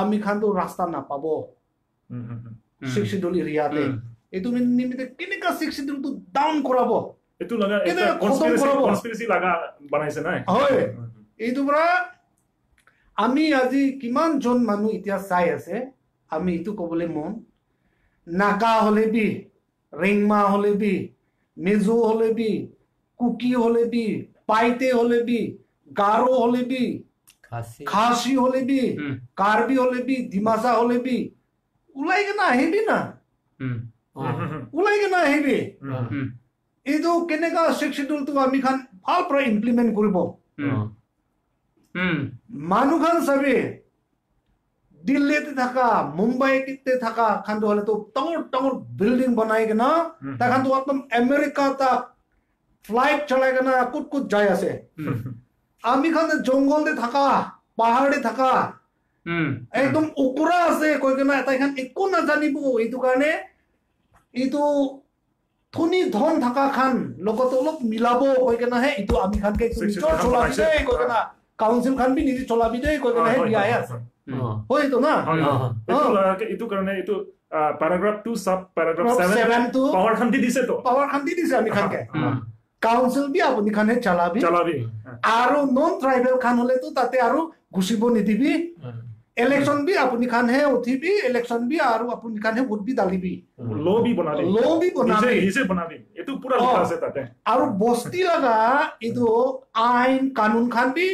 আমি খান তো রাস্তা না পাব 6 শিডিউল এরিয়াতে। এইটো নিমিতে কেনেকা 6 শিডিউল তো ডাউন কৰাব, এটো লাগা এটা কনস্পিৰেসি লাগা বনাইছে না। হয়, এইটো পৰা আমি আজি কিমান জন মানুহ এতিয়া চাই আছে। আমি এইটো কবলে মন নাগা হলে বি, ৰেংমা হলে বি, মেজো হলে বি, কুকি হলে বি, পাইতে হলে বি, গাৰো হলে বি, খাচী হলে বি, কাৰ্বি হলে বি, ডিমাছা হলে বি ওলাই কেনা আহিবি না। ওলাই কিনে আহিবি এইটো কেনেকা ছিক্স শিডিউলটো আমি খান ভাল পৰা ইমপ্লিমেণ্ট কৰিব মানুহ খান চাবি দিল্লীতে থাকা মুম্বাইতে থাকা খানটো হলে তো ডাঙৰ ডাঙৰ বিল্ডিং বনাই কিনা তাখানটো একদম আমেৰিকা তাক ফ্লাইট চলাই কিনা কুট কুট যাই আছে আমি খান জংগলতে থাকা পাহাৰতে থাকা একদম উকুৰা আছে কৈ কিনা এটা খান একো নাজানিব এইটো কাৰণে এইটো ধনী ধন থাকা খান লগত অলপ মিলাব কৈ কিনাহে এইটো আমি খানকে নিজৰ চলাবি দেই কৈ কিনা কাউন্সিল খান বি নিজে চলাবি দেই কৈ কিনাহে দিয়াই আছে হয়তো না এইটো কাৰণে এইটো paragraph 2 sub paragraph 7 to power khanti dise ami khanke council bi apuni khane chalabi aru non tribal khan hole to tate aru gusibo nidibi election bi apuni khan he uthibi election bi aru apuni khan he vote bi dalibi law bi banabi ise banabi etu pura likha ase tate aru bosti laga idu ain kanun khan bi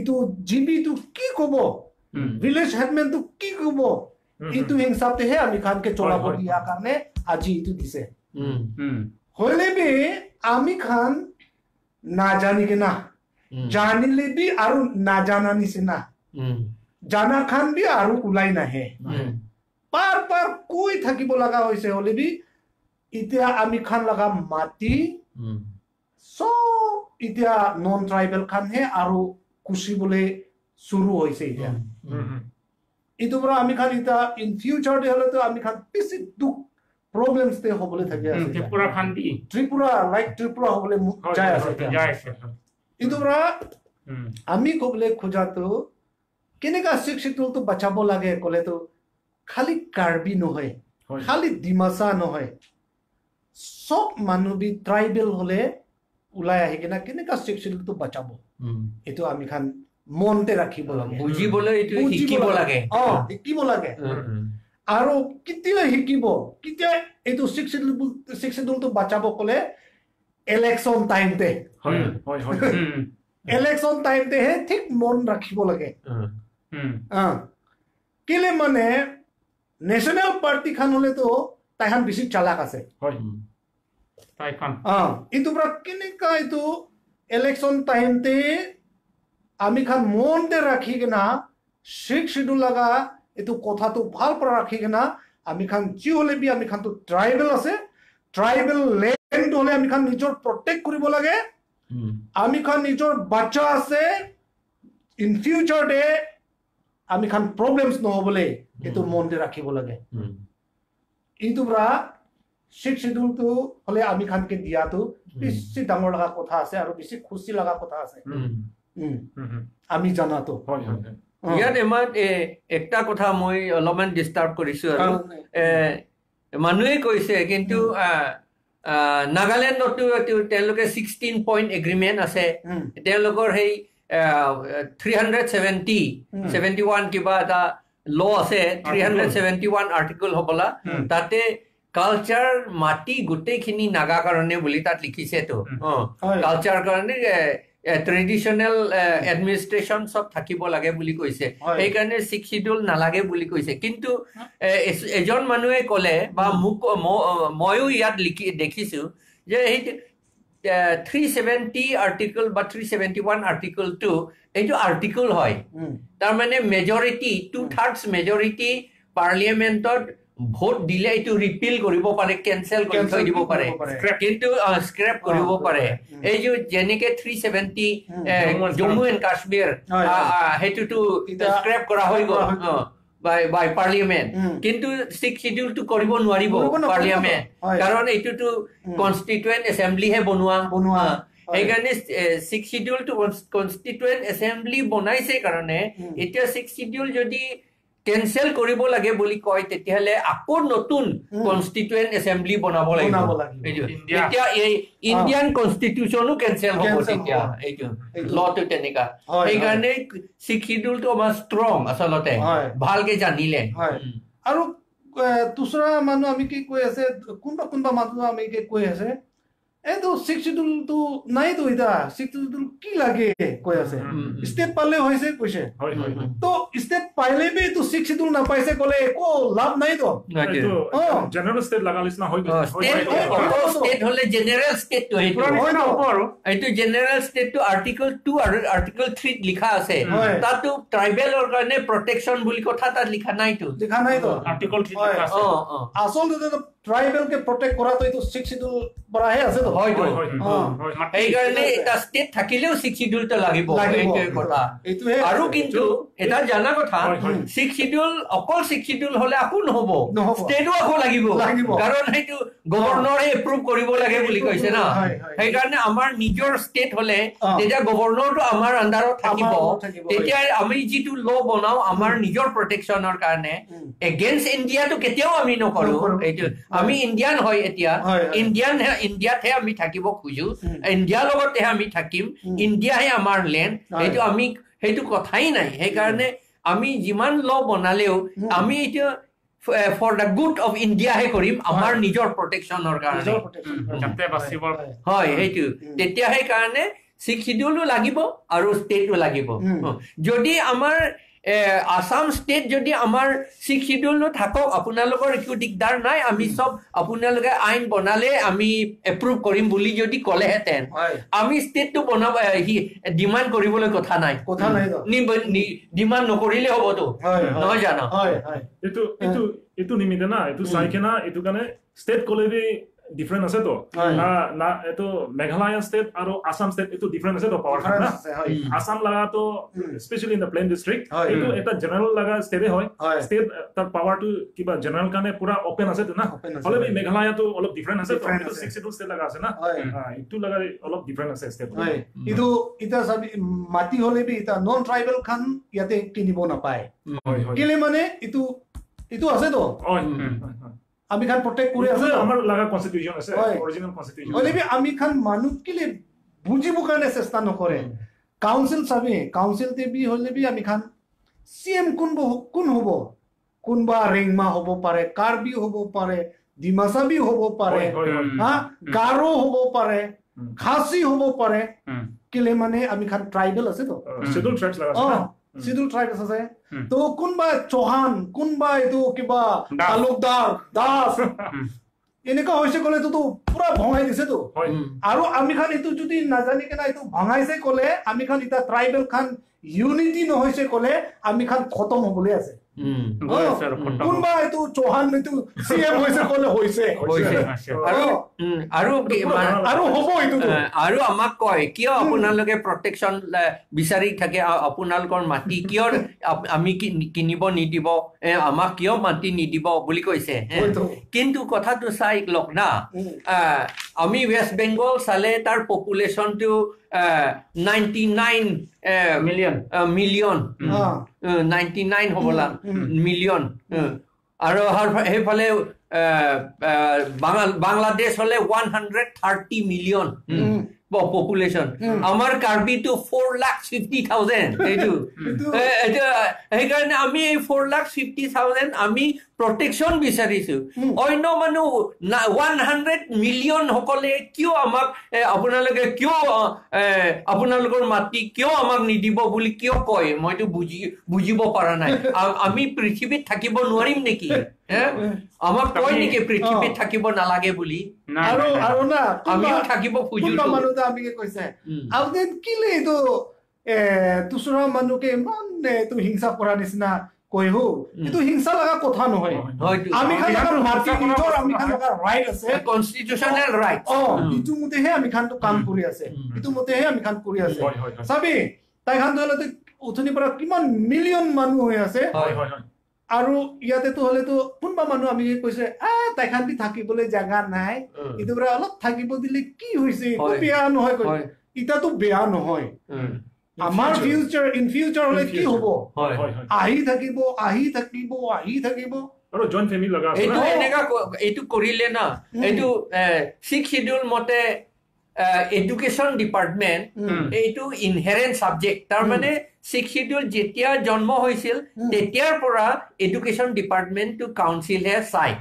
itu jibi tu ki kobo village headman tu ki kobo itu হিসাবতে হে আমি খানকে চলাব দিয়া কারণে আজি ইটো দিছে হলে বি আমি খান না জানি কে না জানিলে বি আৰু না জানা নিচিনা জানা খান বি আৰু উলাই নাহে পার পার কই থাকিব লাগা হইছে হলে বি ইতিয়া আমি খান লাগা মাটি সব ইতিয়া নন ট্রাইবেল খান হে আৰু খুশি বলে শুৰু হইছে ইতিয়া ইটো পৰা আমি খান ইটা ইন ফিউচাৰ দে হলে তো আমি খান বেছি দুখ প্ৰবলেমস তে হবলে থাকে আছে ত্ৰিপুৰা খান দি ত্ৰিপুৰা লাইক ত্ৰিপুৰা হবলে যায় আছে ইটো পৰা আমি কবলে খোজাটো কেনেকা শিক্ষিতটো তো বাঁচাব লাগে কলে তো খালি কাৰ্বি নহয় খালি ডিমাসা নহয় সব মানুহ বি ট্ৰাইবেল হলে উলাই আহি কিনা কেনেকা শিক্ষিতটো বাঁচাব এটো আমি খান মনতে ৰাখিব লাগে বুজিবলৈ এটো শিকিব লাগে শিকিব লাগে আৰু কিতিয়া শিকিব কিতিয়া এটো শিক্ষিতটো বাঁচাব কলে ইলেকশন টাইমতে ইলেকশন টাইমতে হে ঠিক মন ৰাখিব লাগে কেলে মানে নেশনাল পাৰ্টি খান হলে তো তাইহান বেছি চালাক আছে ইটো পৰা কেনেকা এইটো ইলেকশন টাইমতে আমি খান মনতে ৰাখি কিনা শিখ শিডিউল লগা এইটো কথাটো ভাল পৰা ৰাখি কিনা আমি খান যি হলে বি আমি খানটো ট্ৰাইবেল আছে ট্ৰাইবেল লেণ্ড হলে আমি খান নিজৰ প্ৰটেক্ট কৰিব লাগে আমি খান নিজৰ বাচ্চা আছে ইন ফিউচাৰ ডে আমি খান প্ৰবলেমছ নহবলে এইটো মনতে ৰাখিব লাগে এইটো পৰা শিখ শিডিউলটো হলে আমি খানকে দিয়াটো বেছি ডাঙৰ লগা কথা আছে আৰু বেছি খুচি লগা কথা আছে আমি জানাতো ইয়াত এমাত একটা কথা মই অলপমান ডিস্টার্ব কৰিছো আৰু মানুহে কৈছে কিন্তু নাগালেণ্ডতো তেওঁলোকে 16 পইণ্ট এগ্ৰিমেণ্ট আছে তেওঁলোকৰ সেই 371 কিবা এটা ল আছে 371 আৰ্টিকল হবলা তাতে কালচাৰ মাটি গোটেইখিনি নাগা কাৰণে বুলি তাত লিখিছে তো কালচাৰ কাৰণে ট্ৰেডিশনেল এডমিনিষ্ট্ৰেশন সব থাকিব লাগে বুলি কৈছে এই কাৰণে 6 শিডিউল নালাগে বুলি কৈছে কিন্তু এজন মানুহে কলে বা ময়ো ইয়াত দেখিছো যে এই 370 আৰ্টিকল বা 371 আৰ্টিকল 2 এইটো আৰ্টিকল হয় তাৰ মানে মেজৰিটি 2/3 মেজৰিটি পাৰ্লিয়ামেন্টত ভোট দিলে এইটো ৰিপিল কৰিব পাৰে কেনসেল কৰি থৈ দিব পাৰে কিন্তু স্ক্ৰেপ কৰিব পাৰে এই যে যেনেকে 370 জম্মু এণ্ড কাশ্মীৰ হেতুটো স্ক্ৰেপ কৰা হৈ গ'ল বাই পাৰ্লিয়ামেন্ট কিন্তু 6 শিডিউলটো কৰিব নোৱাৰিব পাৰ্লিয়ামেন্ট কাৰণ এইটোটো কনস্টিটুৱেন্ট এছেম্বলি হে বনোৱা এইকাৰণে 6 শিডিউলটো কনস্টিটুৱেন্ট এছেম্বলি বনাইছে কাৰণে এতিয়া 6 শিডিউল যদি কেনসেল কৰিব লাগে বুলি কয় তেতিয়ালে আকৌ নতুন কনস্টিটুৱেন্ট এছেম্বলি বনাব লাগিব এতিয়া এই ইণ্ডিয়ান কনস্টিটিউশনো কেনসেল হ'ব তেতিয়া এইটো লটো তেনেকা এই কাৰণে 6 শিডিউলটো আমাৰ ষ্ট্ৰং আসলতে ভালকে জানিলে আৰু দুসৰা মানুহ আমি কি কৈ আছে কোনবা মানুহ আমি কি কৈ আছে এইটো 6 শিডিউলটো নাইতো এটা 6 শিডিউল কি লাগে কৈ আছে ষ্টেট পালে হৈছে কৈছে হয় হয় তো ষ্টেট পাইলে বি তো 6 শিডিউল নাপাইছে কলে একো লাভ নাই তো এইটো জেনারেল স্টেট লাগা লিসনা হৈ স্টেট হলে জেনারেল স্টেট তো এইটো হয় না ওপৰ এইটো জেনাৰেল স্টেট তো আৰ্টিকল 2 আৰু আৰ্টিকল 3 লিখা আছে তাতো ট্ৰাইবেলৰ কাৰণে প্ৰটেকচন বুলি কথা তাত লিখা নাই তো আৰ্টিকল 3 লিখা আছে আসলতে ট্ৰাইবেল কে প্ৰটেক্ট কৰা তো 6 শিডিউল পড়াহে আছে তো হয় এই কাৰণে এটা স্টেট থাকিলেও 6 শিডিউল তো লাগিব এইটো কথা আৰু কিন্তু এটা জানা কথা 6 শিডিউল অকল 6 শিডিউল হলে আকো নহব স্টেটও আকো লাগিব কাৰণ এইটো গভৰ্ণৰে এপ্ৰুভ কৰিব লাগে বুলি কৈছে না সেই কাৰণে আমাৰ নিজৰ স্টেট হলে তেতিয়া গভৰ্ণৰটো আমাৰ আন্ডাৰত থাকিব তেতিয়া আমি যিটো ল বনাও আমাৰ নিজৰ প্ৰটেকচনৰ কাৰণে এগেইনষ্ট ইণ্ডিয়াটো কেতিয়াও আমি নকৰো এইটো আমি ইণ্ডিয়ান হয় এতিয়া ইণ্ডিয়াতহে আমি থাকিব খুজো ইণ্ডিয়াৰ লগতে আমি থাকিম ইণ্ডিয়াহে আমাৰ লেণ্ড এইটো আমি সেইটো কথাই নাই সেইকাৰণে আমি যিমান ল বনালেও আমি এতিয়া for the good of India হে কৰিম আমাৰ নিজৰ প্ৰটেকচনৰ কাৰণে যাতে বাচিব হয় সেইটো তেতিয়া সেই কাৰণে 6 শিডিউলো লাগিব আৰু ষ্টেটো লাগিব যদি আমাৰ আসাম স্টেট যদি আমাৰ 6 শিডিউলটো থাকক আপোনালোকৰ একো দিগদাৰ নাই আমি সব আপোনালোকে আইন বনালে আমি এপ্ৰুভ কৰিম বুলি যদি কলেহেঁতেন আমি স্টেটটো বনাব ডিমান্ড কৰিবলৈ কথা নাই ডিমান্ড নকৰিলে হ'বতো নহয় জানো এইটো নিমিতে না এইটো চাইকে না এইটো কাৰণে ষ্টেট কলেবি different আছে তো না এটো মেঘালয় স্টেট আৰু আসাম স্টেট এটো different আছে তো পাৱাৰ না আসাম লাগা তো specially in the plain district এটো এটা জেনাৰেল লাগা স্টেটে হয় স্টেট তাৰ পাৱাৰ টু কিবা জেনারেল কানে পুরা ওপেন আছে তো না হলে মেঘালয় তো অলপ ডিফারেন্ট আছে তো 62 স্টেট লাগা আছে না এটো লাগা অলপ ডিফারেন্ট আছে স্টেট ইটো ইটা সব মাটি হলে বি ইটা নন ট্রাইবেল খান ইয়াতে কিনিব না পায় কেলে মানে ইটো আছে তো আমি খান প্রটেক্ট করে আছে আমার লাগা কনস্টিটিউশন আছে অরিজিনাল কনস্টিটিউশন ওলেবি আমি খান মানুষ কিলে বুঝিব কারণে চেষ্টা নকরে কাউন্সিল সাবে কাউন্সিল তে বি হলেবি আমি খান সিএম কোন হব কোনবা রেংমা হব পারে কার্বি হব পারে ডিমাসাবি হব পারে হ্যাঁ গারো হব পারে খাসি হব পারে কিলে মানে আমি খান ট্রাইবেল আছে তো শিডিউল ট্রাইবস লাগা আছে শিডিউল ট্রাইবস আছে তো কোনবা চৌহান কোনবা এটো কিবা তালুকদার দাস এনেকা হৈছে কলে তো পুরা ভঙাই দিছে তো আৰু আমি খান এটো যদি নাজানি কেনা এটো ভঙাইছে কলে আমি খান ইটা ট্রাইবেল খান ইউনিটি নহৈছে কলে আমি খান খতম হবলে আছে কোনবা এটো চৌহান এটো সিএম হৈছে কলে হৈছে আৰু হ'ব এটো আৰু আমাক কয় কিয় আপোনালোকে প্ৰটেকচন বিচাৰি থাকে আপোনালোকৰ মাটি কিয় আমি কিনিব নিদিব আমাক কিয় মাটি নিদিব বুলি কৈছে কিন্তু কথাটো চাই লওক না আমি ওয়েস্ট বেংগল চালে তাৰ পপুলেশনটো 99 মিলিয়ন 99 হবলা মিলিয়ন আৰু সেইফালে বাংলাদেশ হলে 130 মিলিয়ন পপুলেশন আমাৰ কাৰ্বি তো 4,50,000 এইটো সেইকাৰণে আমি 4,50,000 আমি প্ৰটেকচন বিচাৰিছো অন্য মানুহ 100 মিলিয়ন সকলে কিয় আমাক আপোনালোকে কিয় আপোনালোকৰ মাটি কিয় আমাক নিদিব বুলি কিয় কয় মইতো বুজিব পৰা নাই আমি পৃথিৱীত থাকিব নোৱাৰিম নেকি আমাক কয় নেকি পৃথিৱীত থাকিব নালাগে বুলি আৰু না আমিও থাকিব খুজিছো মানুহ আমি কৈছে আপনি কিলে তো তুসরা মানুকে মানে তো হিংসা করা নিচিনা কই হো কিন্তু হিংসা লাগা কথা নহয় আমি খান লাগা মাটি নিজৰ আমি খান লাগা ৰাইট আছে কনস্টিটিউশনাল ৰাইট ইটো মতেহে আমি খান তো কাম কৰি আছে ইটো মতেহে আমি খান কৰি আছে সাবি তাই খান হলে তো উঠনি পৰা কিমান মিলিয়ন মানুহ হৈ আছে আৰু ইয়াতে তো হলে তো কোনবা মানুহ আমি কৈছে তাই খান বি থাকিবলৈ জায়গা নাই ইটো পৰা অলপ থাকিব দিলে কি হৈছে একো বেয়া নহয় কই ইটা তো বেয়া নহয় আমাৰ ফিউচাৰ ইন ফিউচাৰ হলে কি হ'ব আহি থাকিব আৰু জয়েন্ট ফ্যামিলি লগা আছে এইটো এনেকা এইটো কৰিলে না এইটো 6 শিডিউল মতে এডুকেশন ডিপাৰ্টমেন্ট এইটো ইনহেৰেন্ট সাবজেক্ট তাৰ মানে 6 শিডিউল যেতিয়া জন্ম হৈছিল তেতিয়াৰ পৰা এডুকেশন ডিপাৰ্টমেন্ট টু কাউন্সিল হে চাই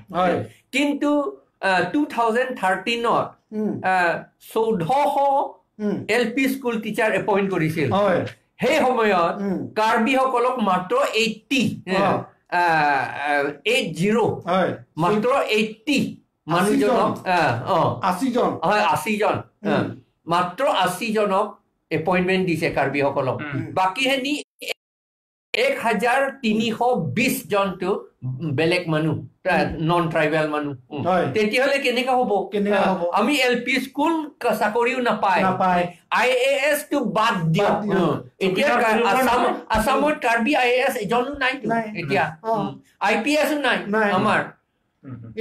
কিন্তু 2013ত 1400 LP স্কুল টিচাৰ এপইণ্ট কৰিছিল সেই সময়ত কাৰ্বিসকলক মাত্ৰ 80 মাত্ৰ 80 মানুহজনক 80 জন হয় 80 জন মাত্ৰ 80 জনক এপইণ্টমেণ্ট দিছে কাৰ্বিসকলক বাকীখিনি 1320 জনটো বেলেগ মানুহ নন ট্ৰাইবেল মানুহ তেতিয়াহ'লে কেনেকা হ'ব আমি LP স্কুল চাকৰিও নাপায় IAS টো বাদ দিয়ক এতিয়া আসামত কাৰ্বি IAS এজনো নাই এতিয়া IPS নাই আমাৰ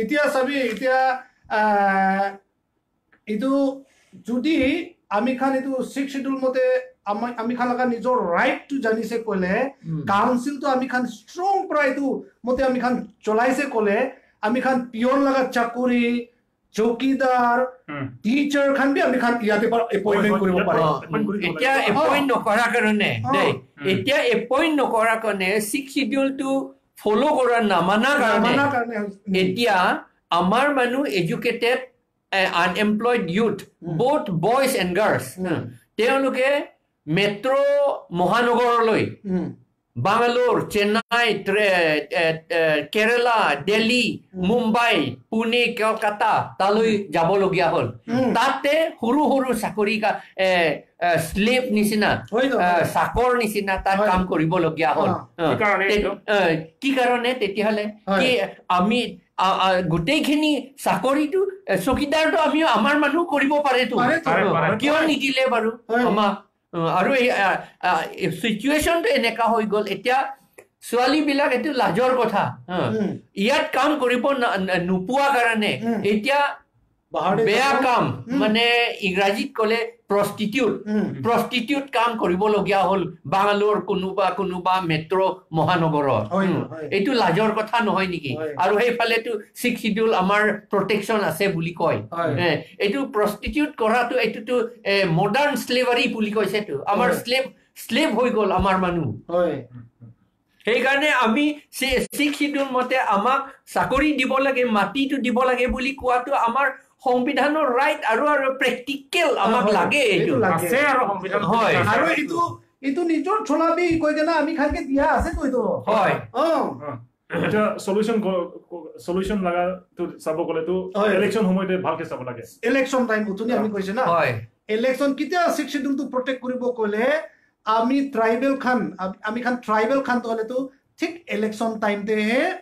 এতিয়া চাবি এতিয়া এইটো যদি আমি খান এইটো 6 শিডিউল মতে আমি খান লগা নিজৰ ৰাইটটো জানিছে ক'লে কাউন্সিলটো আমি খান ষ্ট্ৰং পৰা এইটো মতে আমি খান চলাইছে ক'লে আমি খান পিয়ন লগা চাকৰি চৌকিদাৰ টিচাৰ খান বি আমি খান ইয়াতে এপইণ্টমেণ্ট কৰিব পাৰে এতিয়া এপইণ্ট নকৰা কাৰণে দেই এতিয়া এপইণ্ট নকৰা কাৰণে 6 শিডিউলটো ফলো কৰা নামানা কাৰণে এতিয়া আমাৰ মানুহ educated unemployed youth both boys and girls তেওঁলোকে মেট্ৰো মহানগৰলৈ বাংগালোৰ চেন্নাই কেৰেলা দিল্লী মুম্বাই পুনে কলকাতা তালৈ যাবলগীয়া হ'ল তাতে সৰু সৰু চাকৰি স্লেভ নিচিনা চাকৰ নিচিনা তাত কাম কৰিবলগীয়া হ'ল কি কাৰণে তেতিয়াহ'লে কি আমি গোটেইখিনি চাকৰিটো চকীদাৰটো আমি আমাৰ মানুহ কৰিব পাৰেতো কিয় নিদিলে বাৰু আমাক আৰু চিটুৱেশ্যনটো এনেকা হৈ গ'ল এতিয়া ছোৱালীবিলাক এইটো লাজৰ কথা ইয়াত কাম কৰিব নোপোৱা কাৰণে এতিয়া বেয়া কাম মানে ইংৰাজীত ক'লে প্ৰষ্টিটিউট কাম কৰিবলগীয়া হ'ল বাংগালোৰ কোনোবা মেট্ৰ' মহানগৰত এইটো লাজৰ কথা নহয় নেকি আৰু সেইফালেতো 6 শিডিউল আমাৰ প্ৰটেকশ্যন আছে বুলি কয় এইটো প্ৰষ্টিটিউট কৰাটো এইটোতো মডাৰ্ণ স্লেভাৰী বুলি কৈছেতো আমাৰ স্লেভ হৈ গ'ল আমাৰ মানুহ সেইকাৰণে আমি 6 শিডিউল মতে আমাক চাকৰি দিব লাগে মাটিটো দিব লাগে বুলি কোৱাটো আমাৰ সংবিধানৰ ৰাইট আৰু প্ৰেক্টিকেল আমাক লাগে এইটো আছে আৰু সংবিধান হয় আৰু এইটো নিজৰ চলাবি কৈ কেনে আমি খালকে দিয়া আছে তো এইটো হয় এটা সলিউশন লাগা তো চাব গলে তো ইলেকশন সময়তে ভালকে চাব লাগে ইলেকশন টাইম উঠনি আমি কৈছে না হয় ইলেকশন কিতিয়া 6 শিডিউল তো প্ৰটেক্ট কৰিব কলে আমি ট্ৰাইবেল খান তো হলে তো ঠিক ইলেকশন টাইমতে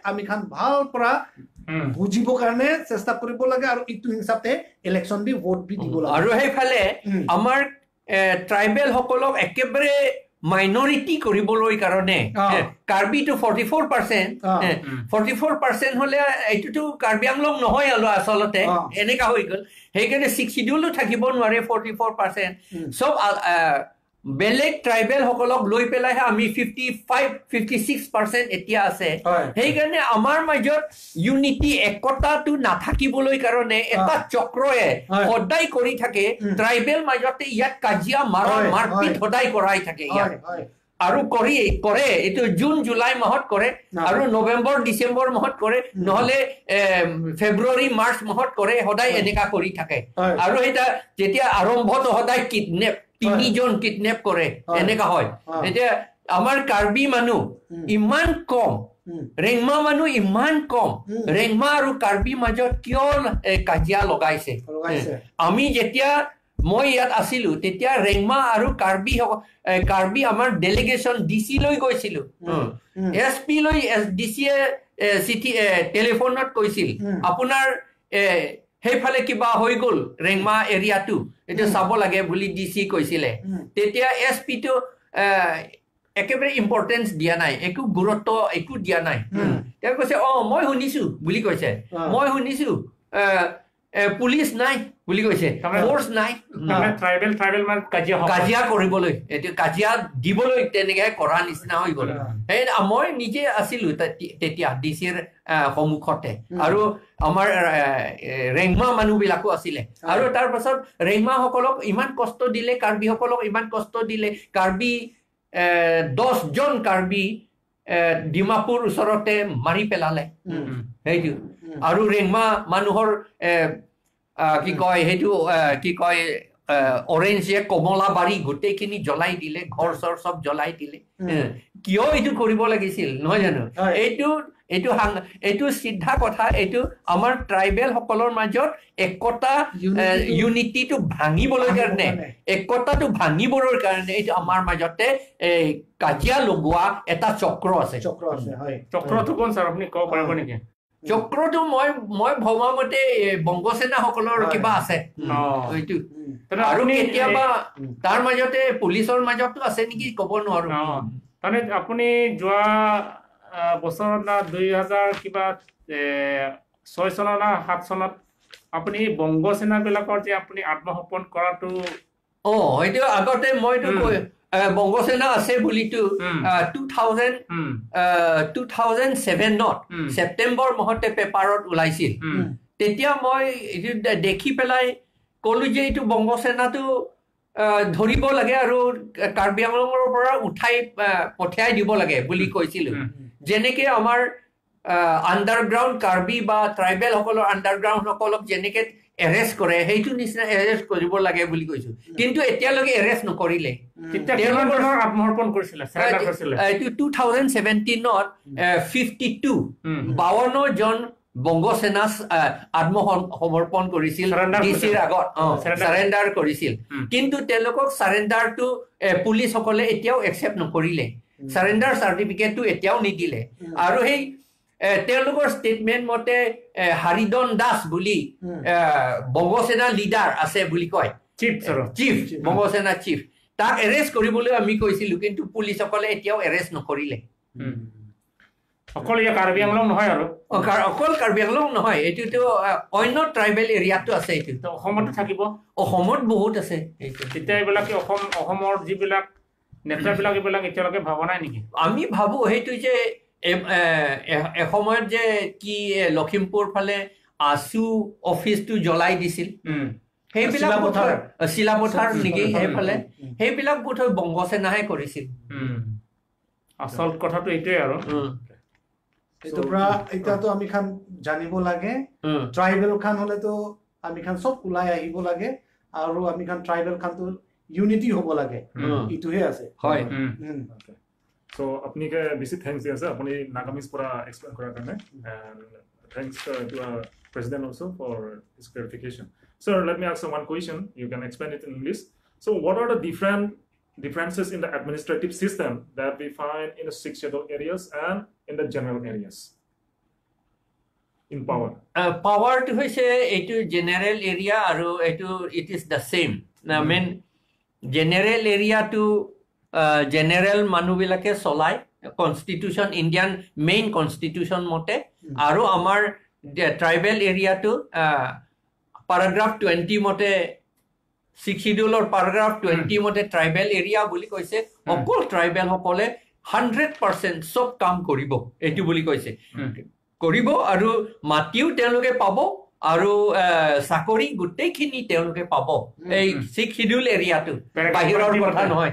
আমি খান ভাল পৰা বুজিব কাৰণে চেষ্টা কৰিব লাগে আৰু ইটো হিচাপে ইলেকশন বি ভোট বি দিব লাগে আৰু সেইফালে আমাৰ ট্ৰাইবেল সকলক একেবাৰে মাইনৰিটি কৰিবলৈ কাৰণে কাৰ্বিটো 44% হলে এইটোতো কাৰ্বি আংলং নহয় আচলতে এনেকা হৈ গ'ল সেইকাৰণে 6 শিডিউলো থাকিব নোৱাৰে 44% সব বেলেগ ট্ৰাইবেল সকলক লৈ পেলাইহে আমি 55-56% এতিয়া আছে সেইকাৰণে আমাৰ মাজত ইউনিটি একতাটো নাথাকিবলৈ কাৰণে এটা চক্ৰয়ে সদায় কৰি থাকে ট্ৰাইবেল মাজতে ইয়াত কাজিয়া মাৰপিট সদায় কৰাই থাকে ইয়াত আৰু কৰে এইটো জুন জুলাই মাহত কৰে আৰু নৱেম্বৰ ডিচেম্বৰ মাহত কৰে নহলে ফেব্ৰুৱাৰী মাৰ্চ মাহত কৰে সদায় এনেকা কৰি থাকে আৰু এটা যেতিয়া আৰম্ভটো সদায় কিডনেপ 3 জন কিডনেপ কৰে এনেকা হয় এতিয়া আমাৰ কাৰ্বি মানুহ ইমান কম ৰেংমা মানুহ ইমান কম ৰেংমা আৰু কাৰ্বি মাজত কিয় কাজিয়া লগাইছে আমি যেতিয়া মই ইয়াত আছিলো তেতিয়া ৰেংমা আৰু কাৰ্বি আমাৰ ডেলিগেশ্যন ডিচি লৈ গৈছিলো SP লৈ ডিচি চিঠি টেলিফোনত কৈছিল আপোনাৰ সেইফালে কিবা হৈ গ'ল ৰেংমা এৰিয়াটো এটা চাব লাগে বুলি ডিসি কৈছিলে তেতিয়া SP টো একেবাৰে ইম্পৰ্টেন্স দিয়া নাই একো গুৰুত্ব একো দিয়া নাই তেওঁ কৈছে মই শুনিছো বুলি কৈছে মই শুনিছো পুলিচ নাই বুলি কৈছে ফোৰ্স নাই ট্ৰাইবেল মান কাজিয়া কৰিবলৈ এটো কাজিয়া দিবলৈ তেনেকে কৰা নিচিনা হৈ গ'ল এই মই নিজে আছিলো তেতিয়া ডিসিৰ সমুখতে আৰু আমাৰ ৰেংমা মানুহবিলাকো আছিলে আৰু তাৰ পাছত ৰেংমা সকলক ইমান কষ্ট দিলে কাৰ্বি সকলক ইমান কষ্ট দিলে কাৰ্বি 10 জন কাৰ্বি ডিমাপুৰ ওচৰতে মাৰি পেলালে সেইটো আৰু ৰেংমা মানুহৰ কি কয় সেইটো কি কয় অৰেঞ্জ কমলাবাৰী গোটেইখিনি জ্বলাই দিলে ঘৰ চৰ চব জ্বলাই দিলে কিয় এইটো কৰিব লাগিছিল নহয় জানো এইটো সিদ্ধা কথা এইটো আমাৰ ট্ৰাইবেল সকলৰ মাজত একতা ইউনিটিটো ভাঙিবলৈ কাৰণে একতাটো ভাঙিবৰ কাৰণে এইটো আমাৰ মাজতে কাজিয়া লগোৱা এটা চক্ৰ আছে হয় চক্ৰটো কোন স্যাৰ আপুনি ক'ব পাৰিব নেকি চক্ৰটো মই ভবা মতে বংগসেনা সকলৰ কিবা আছে এইটো আৰু কেতিয়াবা তাৰ মাজতে পুলিচৰ মাজতো আছে নেকি ক'ব নোৱাৰো মানে আপুনি যোৱা বছৰত না 2000 কিবা 6 চনত না 7 চনত আপুনি বংগসেনা বিলাকৰ যে আপুনি আত্মসমৰ্পণ কৰাটো এইটো আগতে মইতো বংগসেনা আছে বুলিতো 2007 ছেপ্টেম্বৰ মাহতে পেপাৰত ওলাইছিল তেতিয়া মই দেখি পেলাই কলো যে এইটো বংগসেনাটো ধৰিব লাগে আৰু কাৰ্বি আংলঙৰ পৰা উঠাই পঠিয়াই দিব লাগে বুলি কৈছিলো যেনেকে আমাৰ আণ্ডাৰগ্ৰাউণ্ড কাৰ্বি বা ট্ৰাইবেল সকলৰ আণ্ডাৰগ্ৰাউণ্ড সকলক যেনেকে এৰেষ্ট কৰে সেইটো নিচিনা এৰেষ্ট কৰিব লাগে বুলি কৈছো কিন্তু এতিয়ালৈকে এৰেষ্ট নকৰিলে আত্মসমৰ্পণ কৰিছিলে 2017ত 52 জন বংগসেনা আত্মসমৰ্পণ কৰিছিল ডিচিৰ আগত সাৰেণ্ডাৰ কৰিছিল কিন্তু তেওঁলোকক সাৰেণ্ডাৰটো পুলিচ সকলে এতিয়াও একচেপ্ট নকৰিলে সাৰেণ্ডাৰ চাৰ্টিফিকেটটো এতিয়াও নিদিলে আৰু সেই তেওঁলোকৰ ষ্টেটমেণ্ট মতে হাৰিদন দাস বুলি বংগসেনা লিডাৰ আছে বুলি কয় চিফ বংগসেনা চিফ তাক এৰেষ্ট কৰিবলৈ আমি কৈছিলো কিন্তু পুলিচ সকলে এতিয়াও এৰেষ্ট নকৰিলে অকল কাৰ্বি আংলং নহয় আৰু অকল কাৰ্বি আংলং নহয় এইটোতো অন্য ট্ৰাইবেল এৰিয়াতো আছে এইটো অসমতো থাকিব অসমত বহুত আছে তেতিয়া এইবিলাক অসমৰ যিবিলাক নেতাবিলাক এইবিলাক এতিয়ালৈকে ভবা নাই নেকি আমি ভাবো সেইটো যে এসময়ত যে কি লখিমপুৰ ফালে আছু অফিচটো জ্বলাই দিছিল সেইবিলাক চিলাপথাৰ নেকি সেইবিলাক বোধ হয় বংগসেনাহে কৰিছিল আচল কথাটো এইটোৱে আৰু এইটো পৰা এতিয়াতো আমি খান জানিব লাগে ট্ৰাইবেল খান হলেতো আমি খান সব ওলাই আহিব লাগে আৰু আমি খান ট্ৰাইবেল খানটো ইউনিটি হ'ব লাগে ইটোহে আছে হয় So, apni ke bisi thanks diya sir. Apni Nagamis pura explain kora karne, and thanks to our president also for his clarification. Sir, let me ask you one question. You can explain it in English. So, what are the differences in the administrative system that we find in the 6 scheduled areas and in the general areas? In power. Power to hoise etu general area aru etu it is the same. I mean general area to general মানুহবিলাকে চলাই constitution Indian main constitution মতে আৰু আমাৰ tribal এৰিয়াটো paragraph 20 মতে 6 শিডিউলৰ paragraph 20 মতে tribal area বুলি কৈছে অকল ট্ৰাইবেল সকলে 100% সব কাম কৰিব এইটো বুলি কৈছে কৰিব আৰু মাটিও তেওঁলোকে পাব আৰু চাকৰি গোটেইখিনি তেওঁলোকে পাব এই 6 শিডিউল এৰিয়াটো বাহিৰৰ কথা নহয়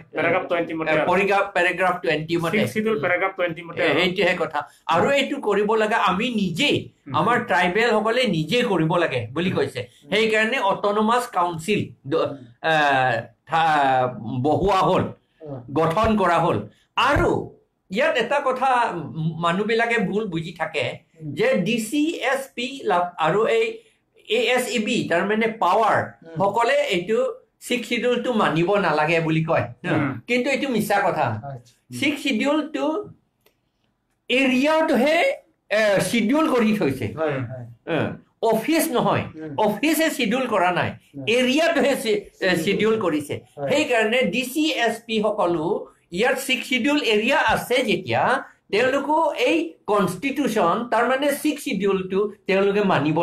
পেৰাগ্ৰাফ 20 মতে 6 শিডিউল পেৰাগ্ৰাফ 20 মতে এইটোহে কথা আৰু এইটো কৰিব লাগে আমি নিজে আমাৰ ট্ৰাইবেল সকলে নিজে কৰিব লাগে বুলি কৈছে সেইকাৰণে অট'নমাছ কাউন্সিল বহোৱা হ'ল গঠন কৰা হ'ল আৰু ইয়াত এটা কথা মানুহবিলাকে ভুল বুজি থাকে যে ডিচিএছপি আৰু এই এএছইবি তাৰ মানে পাৱাৰ সকলে এইটো 6 শিডিউলটো মানিব নালাগে বুলি কয় কিন্তু এইটো মিছা কথা 6 শিডিউলটো এৰিয়াটোহে শিডিউল কৰি থৈছে অফিচ নহয় অফিচে শিডিউল কৰা নাই এৰিয়াটোহে শিডিউল কৰিছে সেইকাৰণে ডিচিএছপি সকলো ইয়াত 6 শিডিউল এৰিয়া আছে যেতিয়া তেওঁলোকো এই কনষ্টিটিউশ্যন তাৰ মানে 6 শিডিউলটো তেওঁলোকে মানিব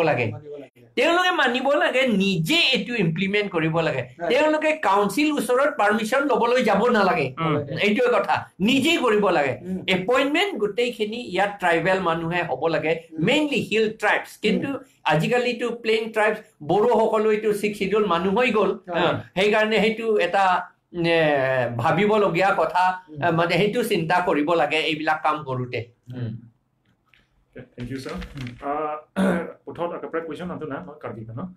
লাগে নিজে এইটো ইমপ্লিমেণ্ট কৰিব লাগে তেওঁলোকে কাউন্সিল ওচৰত পাৰমিশ্যন ল'বলৈ যাব নালাগে এইটোৱে কথা নিজেই কৰিব লাগে এপইণ্টমেণ্ট গোটেইখিনি ইয়াত ট্ৰাইবেল মানুহে হ'ব লাগে মেইনলি হিল ট্ৰাইবছ কিন্তু আজিকালিতো প্লেইন ট্ৰাইবছ বড়ো সকলো এইটো 6 শিডিউল মানুহ হৈ গ'ল সেইকাৰণে সেইটো এটা ভাবিবলগীয়া কথা মানে সেইটো চিন্তা কৰিব লাগে এইবিলাক কাম কৰোঁতে Okay, thank you, sir. Utod akapre question nanti na, kardi kan?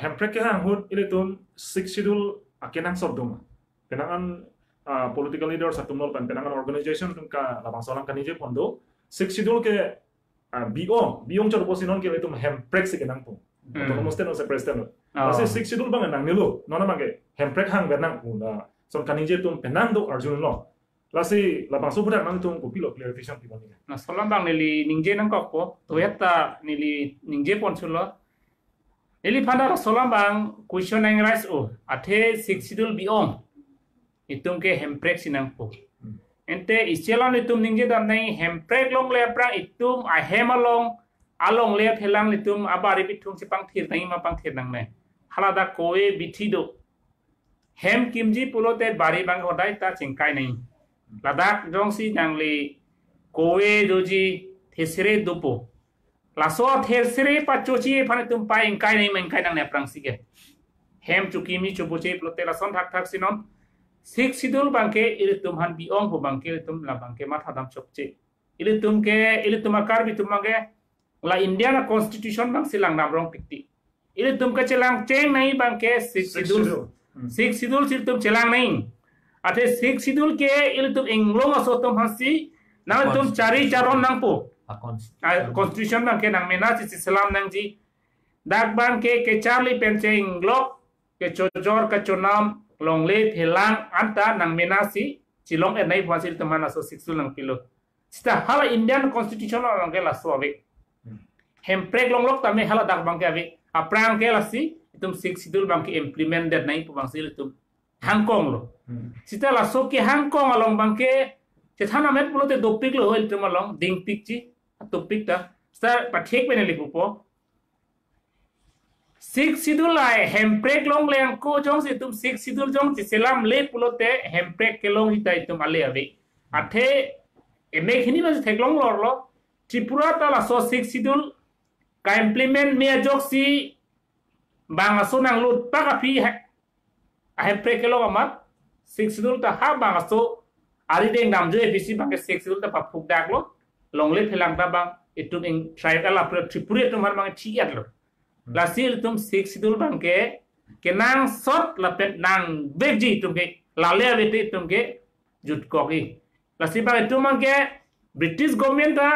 Hemprek ke hangut ini tum six schedule akenang sobdom. Penangan political leader satu nol penangan organization tum ka labang solang kanije pondo six schedule ke biong cor posinon ke tum hemprek sih kenang tum. Autonomous ten se president. Masih six schedule bang nang nilu, nona bang hemprek hang benang tum da. Son kanije tum penando arjun lo. Lasi labang suburan mang tum kupilo clarification pi bang. Nah, solam bang nili ningje nang kokpo, toyata nili ningje ponsulo. Nili pandara solam bang question nang rice o, athe six schedule biong. Itum ke hemprek sinang po. Ente istilah itum ningje dan nai hemprek long le prang itum a along le phelang itum abari bitung sipang thir nai ma pang thir nang ne. Halada koe bithido. Hem kimji pulote bari bang hodai ta chingkai nai. Ladak jongsi nangli koe doji thesere dupo. Laso thesere pachochi phane tum pai ingkai nai mengkai nang ne prang sige. Hem chukimi chupuche pulote lason thak sinon. Six sidul bangke ilitum han biong po bangke ilitum la bangke mathadam chokche ilitum akar bitum bangke la Indiana constitution bang silang namrong pikti ilitum ke celang ceng nai bangke six sidul ilitum celang nai ate six sidul ke ilitum inglong asotum hansi nang ilitum cari caron nang po constitution bangke nang mena si selam nang ji dak bangke ke charlie pense inglok ke chojor ke chonam longle phelang anta nang menasi chilong enai phasil tamana so 6 lang pilo sta hala Indian constitution long ke la so ave hemprek longlok tame hala dak bang ke ave aprang ke la si itum 6 sidul bang ke implemented nai pangsil itum hangkong lo sita la so ke hangkong along bang ke chethana met pulote dopik lo hol tum along ding pikchi topik ta sta pathek beneli pupo six sidul lai hemprek long leng ko jong si tum six sidul jong si selam le pulote hemprek ke long hitai tum ale ave athe eme khini ba thek long lor lo tripura ta la so six sidul ka implement me jok si bang aso nang lut pa ka phi hemprek ke long amat six sidul ta ha bang aso ari deng nam je bisi ba ke six sidul ta pa phuk dak lo long le phelang ta bang itum ing tribe ala tripura tum har bang thiat lo Lasil tum six sidul bangke kenang sot lapet nang beji tum ke lale bete tum ke jut kogi lasi ba tum ke British government ta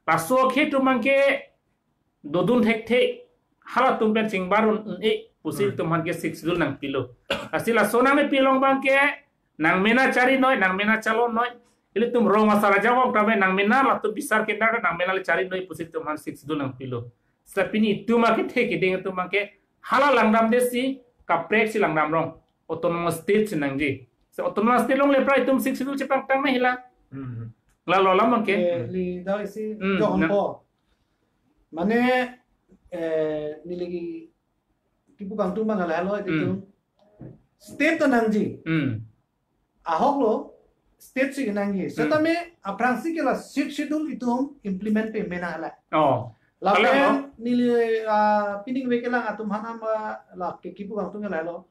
paso ke tum ke dodun thek hala tum pen singbarun e pusil tum ke six sidul nang pilo asila sona me pilong bangke nang mena cari noi nang mena calon noi ili tum ro masala jawab tabe nang mena la tum bisar ke nang mena le cari noi pusil tum six sidul nang pilo Sapini itu maket heki dengan itu make halal langdam desi kaprek si langdam rong autonomous state senangji se autonomous state long lepra itu six itu cepang tang na hila lalu lama ke li dari si Johompo mane ni lagi tipu kantung bang halo itu state nangji ahok lo state si nangji setame aprangsi ke la six schedule itu implement pe mena hala Lapen nilai pining wekelang atum hanam la ke kipu kantung lo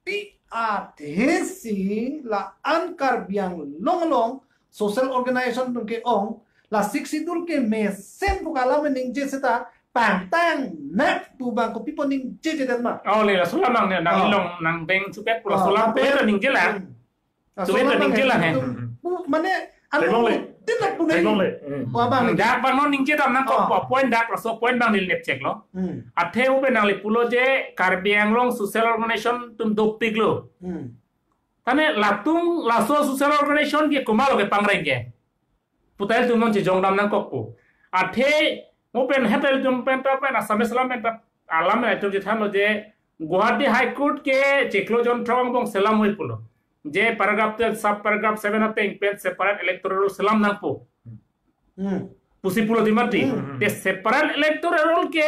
pi adhesi la ankar biang long social organization tung ke ong la six sidul ke me sem bukala mening je seta pantang nak tu bang ko pipo ning je dan ma le la sulamang ne nang long nang beng supet pula sulam pe ning je la supet ning je la he mane anu tidak punya wah bang dak bang non ningje dam nang ko point dak so point bang nil nep check lo athe upe nang le pulo je Karbi Anglong social organization tum dopik lo tane latung laso social organization ke kumalo ke pangrai ke putai tum non je jongdam nang kokpo athe open hetel tum penta pe na sameslam penta alam na tum je thano je Guwahati High Court ke cheklo jon trawang bong selam hoi pulo J paragraph te sub paragraph 7 hote imped separate electoral salam nang po pusi pulo dimati te separate electoral ke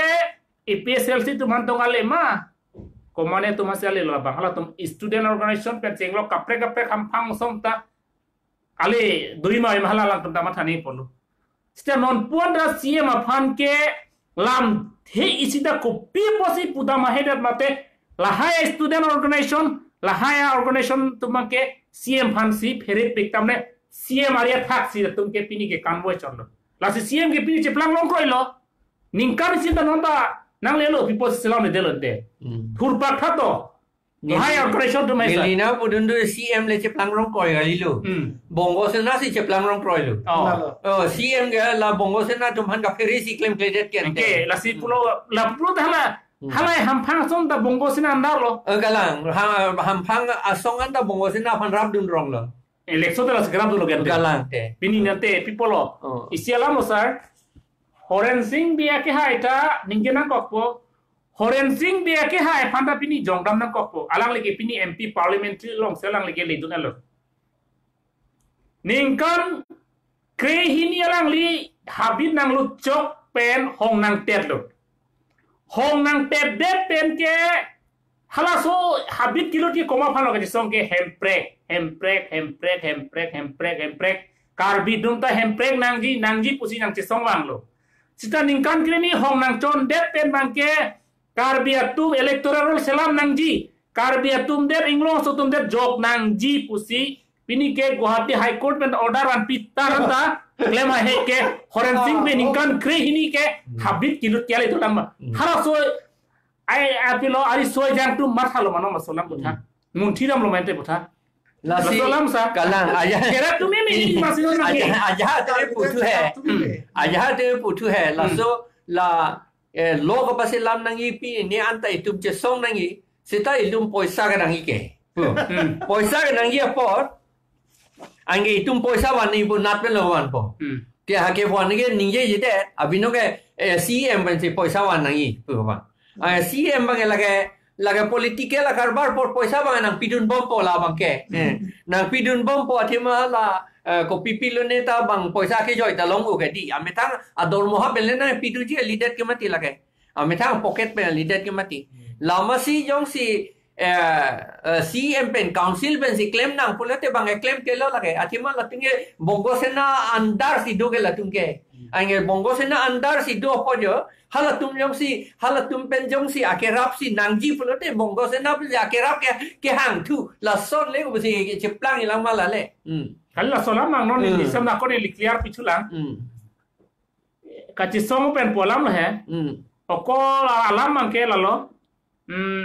EPSLC tuman tong ale ma komane tumas ale la bangala tum student organization pe chenglo kapre khampang somta ale duima imhala lang tum tamathani polo sta non puandra CM afan ke lam the isida ko pi posi pudama header mate la high student organization lahaya organization tumangke CM fansi ferit piktamne CM aria taksi tumke pini ke kanwoi chonlo la si CM ke pini cheplang long kroi lo ningkan sinta nonta nang lelo people selam ne delo de thurpak thato lahaya organization tumai sa Melina pudundu CM le cheplang rong kroi gali lo bongo sena si cheplang rong kroi lo CM ga la bongo sena tumhan ka feri si claim credit ke ke la si pulo thala halai hampang song da bongo sena andar lo galang hampang asong anda bongo sena phan rap dun rong lo election de las grab lo gente galang te pini nante people lo isiala mo sir Horen Singh biya ke haita ningke nang kokpo Horen Singh biya ke hai phanda pini jongdam nang kokpo alang lege pini MP parliamentary long selang lege leidun alo ningkan kre hini alang li habit nang lu chok pen hong nang tet lo hong nang tet det pen ke hala so habit kilo ti koma phalo ke song ke hemprek karbi dum ta hemprek nangji pusi nang song wang lo sita ningkan kre ni hong nang chon det pen bang ke karbi atum electoral selam nangji karbi atum det inglong so tum det jok nangji pusi pini ke Guwahati High Court men order an pita ranta claim hai ke Horen Singh be ningkan kre hini ke habit kilo tiale to lamba hala so ai apilo ari so jang tu mathalo mano masolam butha muntiram lo mente butha Lasi galang aja kera tumi mi masino na ke aja te putu hai laso la log pasi lam nangi pi ni anta itum che song nangi sita ilum poisa ga nangi ke poisa ga nangi apor angge itum poisa wani bu nat pe lawan po ke hake wani ke ninge jite abino ke CM ban se poisa wan nangi pu ba CM bang lage politike la karbar por poisa bang nang pidun bom po la bang ke nang pidun bom po athima la ko pipilo neta bang poisa ke joy ta long u ke di ametang ador moha belena pidu ji leader ke mati lage ametang pocket pe leader ke mati lama si jong si CM pen council pen si claim nang pulate bang claim ke lo lage athima la tinge bongo sena andar si do ke la tungke ange bongo sena andar si do pojo halatum jong si halatum pen jong si akerap si nangji pulate bongo sena pen akerap ke hang tu la son le ko si cheplang ilang mala le kala solam nang non ni sam na ko ni clear pichulang ka chi song pen polam la he oko alam mang ke la lo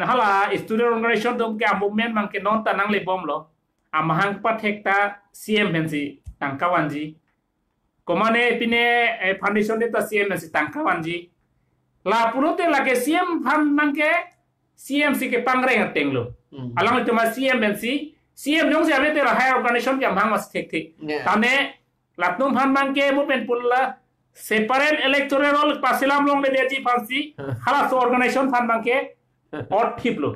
hala student organization dum ke movement mang ke non tanang le bom lo amahang pathekta CM bensi tangkawanji komane pine foundation de ta CM bensi tangkawanji la purote la ke CM fan mang ke CM si ke pangre ngateng lo alang te ma CM bensi CM jong se ame te la high organization ke amahang mas thek tane latum fan mang ke mo pen pulla separate electoral pasilam long le deji fansi hala so organization fan mang ke or tip lo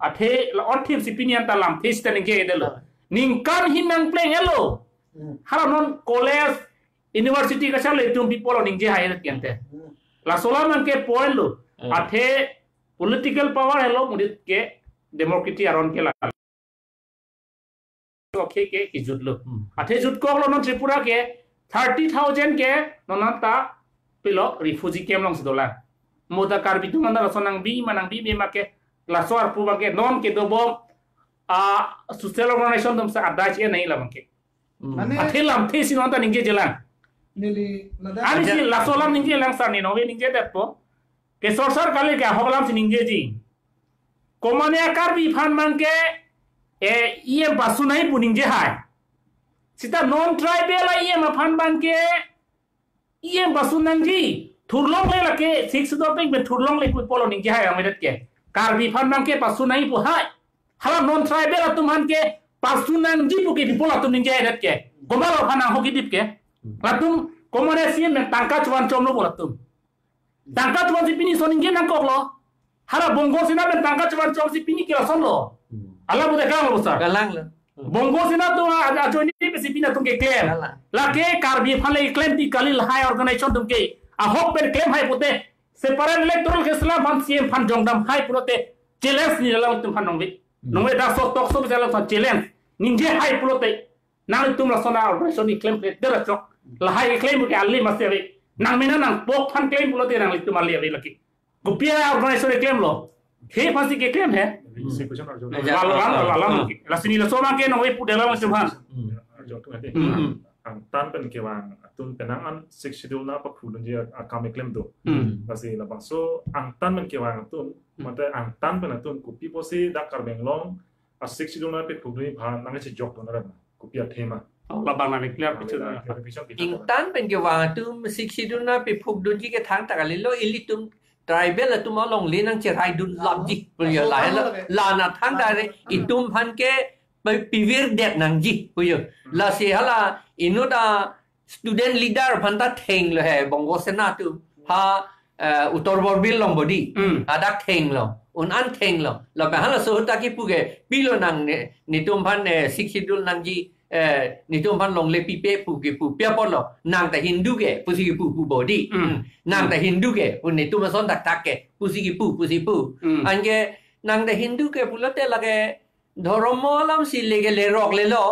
athe or tip opinion talam face tane ke delo ningkan hinang pleng elo hala non college university ka chale tum people ningje haye tiante la solam ke point lo athe political power hello mudit ke democracy aron ke la okay ke jut lo athe jut ko lo non tripura ke 30,000 ke nonata pilo refugee camp long dola moda karbi tu mandala sonang bi be make la soar pu bage non ke do bom social organization dum sa adach e nahi lamke athilam thesi non ta ninge jelang nili nada ani si la solam ninge lang sa ni no ve ninge detpo ke sorsar kale ke hoglam si ninge ji komane karbi phan manke ie basu nahi pu ninge hai sita non tribal ie ma phan banke ie basu nangji thurlong le lake 6 do peng be thurlong le ku polo ning hai amedet ke karbi phan mang ke pasu nai pu hai hala non tribal atum han ke pasu nang ji pu ke dipola tum ning hai det ke gomalo phana ho ki dip ke latum komone si men tangka chuan chom lo bolatum tangka chuan si pini soning nang kok lo hala bongo sina men tangka chuan chom si pini ke son lo ala bu de kang lo sar galang lo bongo sina to a joini pe si pina tum ke claim la ke karbi phan le claim ti kalil high organization tum ke a hok per claim hai putte separate electoral ke salam han CM fan jongdam hai purote challenge ni lalang tum han nongwi nongwe da so tok so bisala fan challenge ninge hai purote nang tum la sona operation ni claim ke dera chok la hai claim ke alli masere nang mina nang pok fan claim purote nang tum alli laki gupia organization claim lo he fansi ke claim hai si question arjo la sini la so ma ke no we pu de la macam han arjo tu ade ang tan pen ke wang tun penang an six schedule na pa phulun je akam claim do basi la bang so ang tan pen ke wang tun mate ang tan pen tun ku pi posi da kar benglong a six schedule na pe phulun bha nang che jok to na ra ku pi a thema la bang na be clear picture ing tan pen ke wang tu six schedule na pe phuk dun ji ke thang ta li lo ilitum tribal la tum long le nang che rai dun logic pu ya la na thang da re itum phan ke pivir det nang ji pu yo la se hala inoda student leader phanta theng lo hai bongo sena tu ha utor borbil long body ada theng lo un an theng lo la ba hala so ta ki pu ge pilo nang ni tum phan six schedule nang ji ni tum phan long le pi pe pu ge pu pya pot lo nang ta hindu ge pu si pu body nang ta hindu ge pu ni tum son tak tak ge pu si pu an ge nang ta hindu ge pu la te la ge ধর্মলাম সিলেগে লে rock লে লো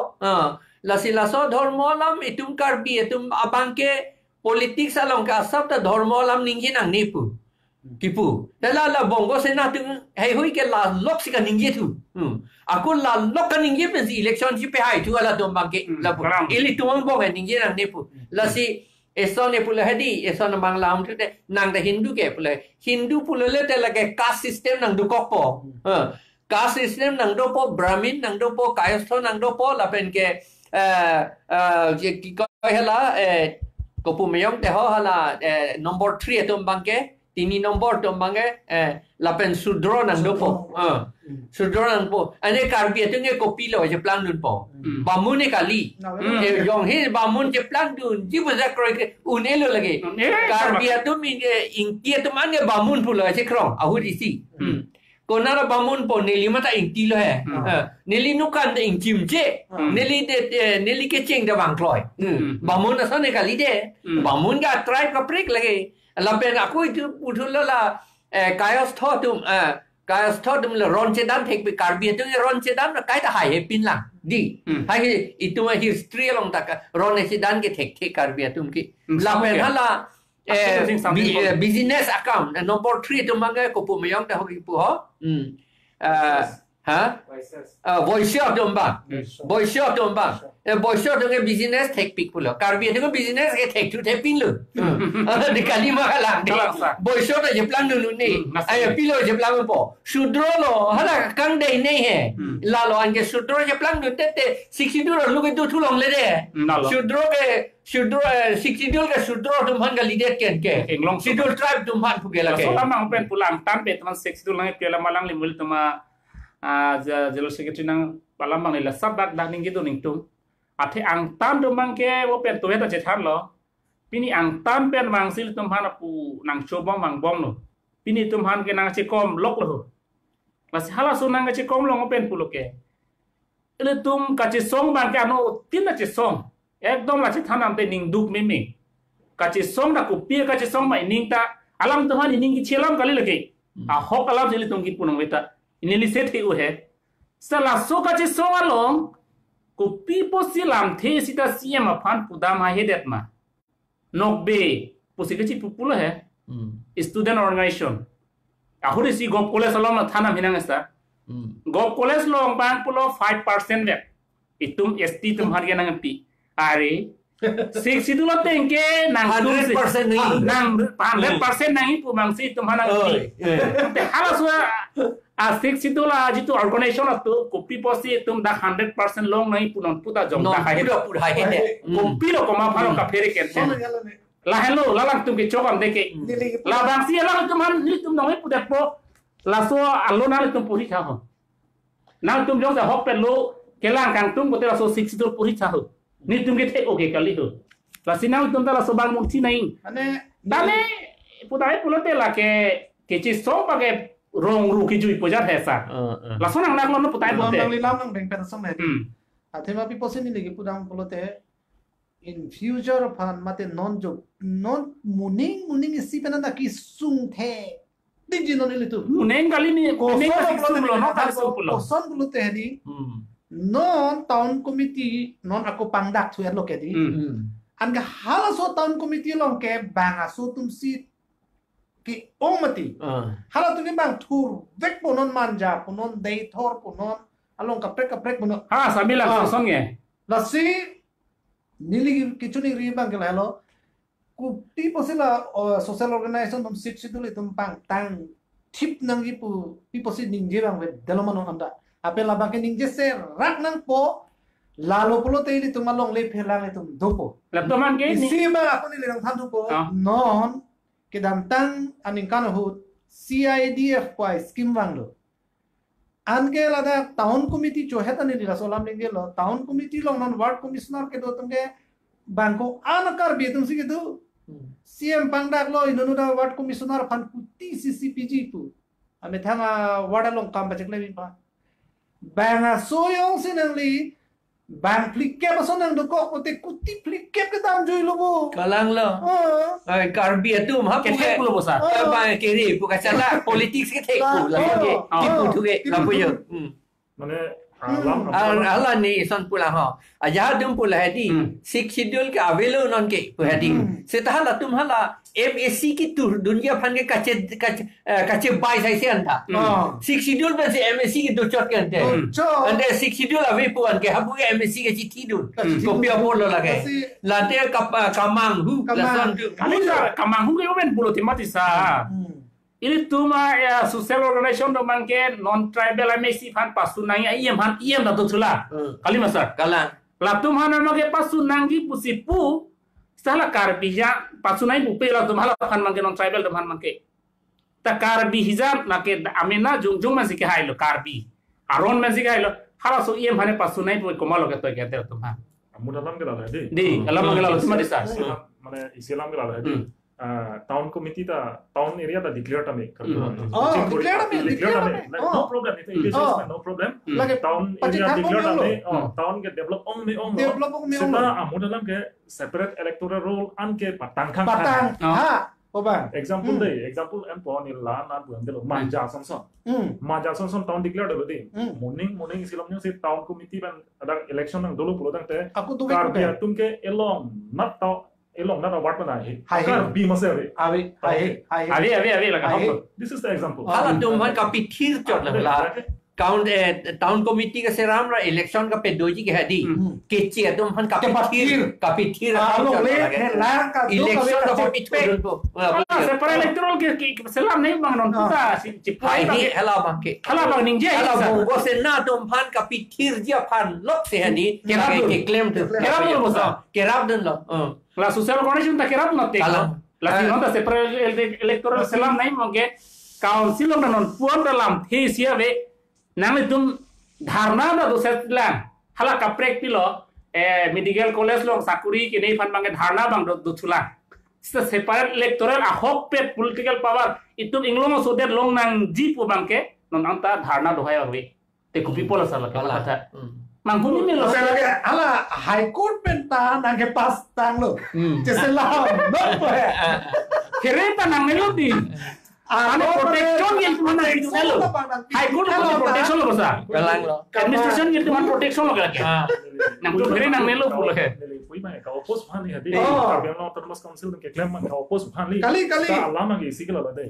লাসিলাস ধর্মলাম ইতুম Karbi ইতুম আবাংকে politics Along কা সবটা ধর্মলাম নিংজি নাং নেপু কিপু দালা লা বঙ্গো সেনা তুম হেই হই কে লা লক সিকা নিংজি থু আকু লা লক কা নিংজি পেন ইলেকশন জি পে হাই থু আলা দম বাংকে লা ইলি তুম বঙ্গ নিংজি নাং নেপু লাসি এসনে পুলে হেদি এসন বাংলা আম থুতে নাং দা হিন্দু কে পুলে হিন্দু পুলে লে তে লাগে কাস্ট সিস্টেম নাং দু কক পো caste system nang do po brahmin nang do po kayastho nang do po la pen ke ki ko hala ko pu meyong te ho hala number 3 tum bangke tini number tum bangke la pen sudro nang do po sudro nang po ane karbi tu nge kopi lo je plan dun po bamun ne kali yong he bamun je plan dun ji bu za kro ke unelo lage karbi tu min ingti tu man ge bamun pulo je krong ahudi si Konara bangun po nili mata ingti lo hai nili nukan de ingtim je nili ke cheng da bang kloi bangun asane kali de bangun ga tribe ka break lage la pen aku itu uthul la kayos thotum la ron che dan thek pe karbi tu ron che dan kai ta hai pin lang di hai itu ma history long tak ron che dan ke thek karbi tum ki la pen hala business account number 3 tu manga ko pu mayong ta hoki pu ho voice of domba voice of domba voice of the business take pick pulo karbi tu business ke take to take pin lu de kalima kala voice of je plan nu ni ay pilo je plan po sudro lo hala kang dei nei he la lo an ke sudro je plan nu te 62 lu ke tu thulong le de sudro ke sudro 62 ke sudro tum han ga lidet ken ke englong sudro tribe tum han pugela ke so lamang pen pulang tan pe teman 62 lang pe la malang limul tuma general secretary nang palamang ni la sabak dak ning gitu ning tum ate ang tan tum bang ke wo pen tu eta je than lo pini ang tan pen wang sil tum han pu nang chobong mang bong no pini tum han ke nang che kom lok lo la si hala so nang che kom lo pen pulo ke ele tum ka che song bang ke ano tin na che song ekdom la che thanam te ning duk me ka che song da ku pia ka che song mai ning ta alam tu han ning ki chelam kali lage a hok alam jeli tum ki punong weta inili set he u he sala so ka che song along ku pi po silam the sita siam phan pudam ha hedet ma nok be posi ke chi pupulo he student organization ahuri si gop college along na thanam hinang esta gop college long bang pulo 5% ve itum st tum har ge nang pi are 60 lo tengke nang 100% nahi nang 100% nahi pu mang si tum hanang pi te hala so a 60 la jitu organization atu copy posi tum da 100% long nahi punon puta jom ta hai pura hai de copy lo koma phalo ka fere ken la hello la lang tum ke chokam deke la bang si la tum han ni tum nong pu de po la so allo na tum puri kha ho na tum jong da hok pe lo kelang kang tum ko te la so 60 puri kha ho ni tum ke the okay kali ho la sinang tum ta la so bang mukti nahi dane pudai pulote la ke chi so ba ke rong ru ki jui pojat hai sa la so nang nang lo putai bote nang lilam nang beng pen som he athema pi posin ni legi pudang pulote in future phan mate non muning si penanda ki sung the dinji non ile tu muning kali ni ko so lo no ta so pulo son pulote hedi non town committee non ako pangdak thu lo ke di an ga hala so town committee long ke bang aso tum si ki omati hala tu ni bang tur vek ponon manja ponon dei thor ponon along kaprek ponon ha sambil langsung nge la si nili kichuni ri bang kala lo ku ti posila social organization tum sit sidul tum pang tang tip nang ipu pi posi ningje bang we dalomano anda apela bang ningje se rak nang po lalo polo te li tum along le phelang tum dopo laptoman ke ni si ba ako ni lang than dopo non kedantang aning kanahut CIDF kwai scheme bang lo anke lada town committee jo heta ni la solam ninge lo town committee long non ward commissioner ke do tumge bangko anakar bi tum sige do CM pangdak lo inonu da ward commissioner fan puti CCPG pu ame thanga ward long kam bachek le pa banga soyong sinangli bang flick ke basonang do ko te kuti flick ke dam joi lo bo kalang lo karbi atum ha ke thek pulo bosa ba kiri buka chala politics ke thek pu la ke tipu thuge la pu yo মানে ala ni son pula ha aja dum pula hadi sik schedule ke avelo non ke hadi setahala tum hala MSc ki tur dunia fan ke kache bai sai se anta sik schedule be se MSc ki do chot ke ante ande sik schedule ave pu an ke habu ke MSc ke chi dun kopia polo lage late kamang hu la son tu kamang hu ke ben pulo timatisa ini tuma ya social organization do mangke non tribal MSc fan pasunang ya iem da tula kali masar kalang latum hana mage pasunang gi pusipu salah karbija pasunai pupe la tum hala fan mangke non tribal do man mangke ta karbi hijab nake amena jung man sike hailo karbi aron man sike hailo hala so iem hane pasunai pu komalo ke to ke te tum ha mudalam ke la di alam mangke la tuma disa মানে ইসলাম ke la town committee ta town area ta declare ta me declare no problem it is no problem town area declare ta me town ke develop seta amudalam ke separate electoral roll an ke patang khang ha obang example em po ni la na buang de lo manja sonson town declare de de morning islam nyo se town committee ban ada election nang dolo pulo tang te aku tu kar bia tum ke elong na wat bana hai kar bi mase ave laga this is the example hala tum man ka pithir chot la town committee ka seram ra election ka pedoji ke hadi kechi tum han ka pithir alo le lang ka election ka pithir ko separate electoral ke selam nahi bang non puta hai ni hala bang ningje hala bongo se na tum han ka pithir dia phan lok se hadi ke claim tu kerap dun lo la social organization ta kerap no te la si non ta separate electoral selam nahi mongke council non puan dalam thi sia ve nang tum dharna da do setlang hala kaprek pilo medical college long sakuri ke nei fan bange dharna bang do thula separate electoral a hok pe political power itum inglong so der long nang ji pu bangke non anta dharna do hayo we te ku people sala kata mangkumi melo lagi ala high court penta nang ke pas tang lo ceselam no kereta nang melodi ane protection yang mana itu lo high court protection lo bosa kalang lo administration yang mana protection lo kaya nang tu kere nang melo pula ke fui mai ka oppose bhan ni hadi karbiang lo termas council ke claim man ka oppose bhan li kali ta alama ge sikala la de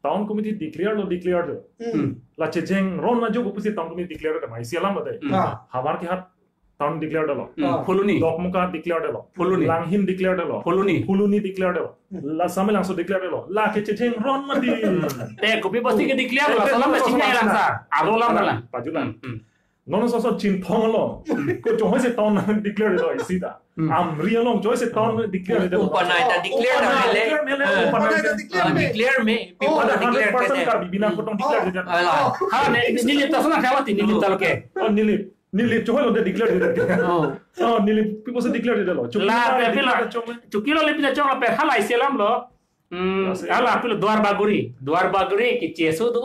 town committee declare la chejeng ron na jo opposite town committee declare da mai sialam la de hamar ke hat town declare lo fuluni dokmuka declare lo fuluni langhin declare lo fuluni declare lo la samelang so declare lo la ke chejeng ron ma di te kopi pasti ke declare lo salam ma chingay lang sa aro lam lang pajulan nono so chin thong lo ko jo se town declare lo isida am real long jo se town declare lo upanai ta declare me people declare ka bibina ko tong declare de ha nili ta sona khawati nili tal ke nili chohol de declare de nili people se declare de lo chukilo le pila chokla pe hala iselam lo hala pila duar baguri ki chesu do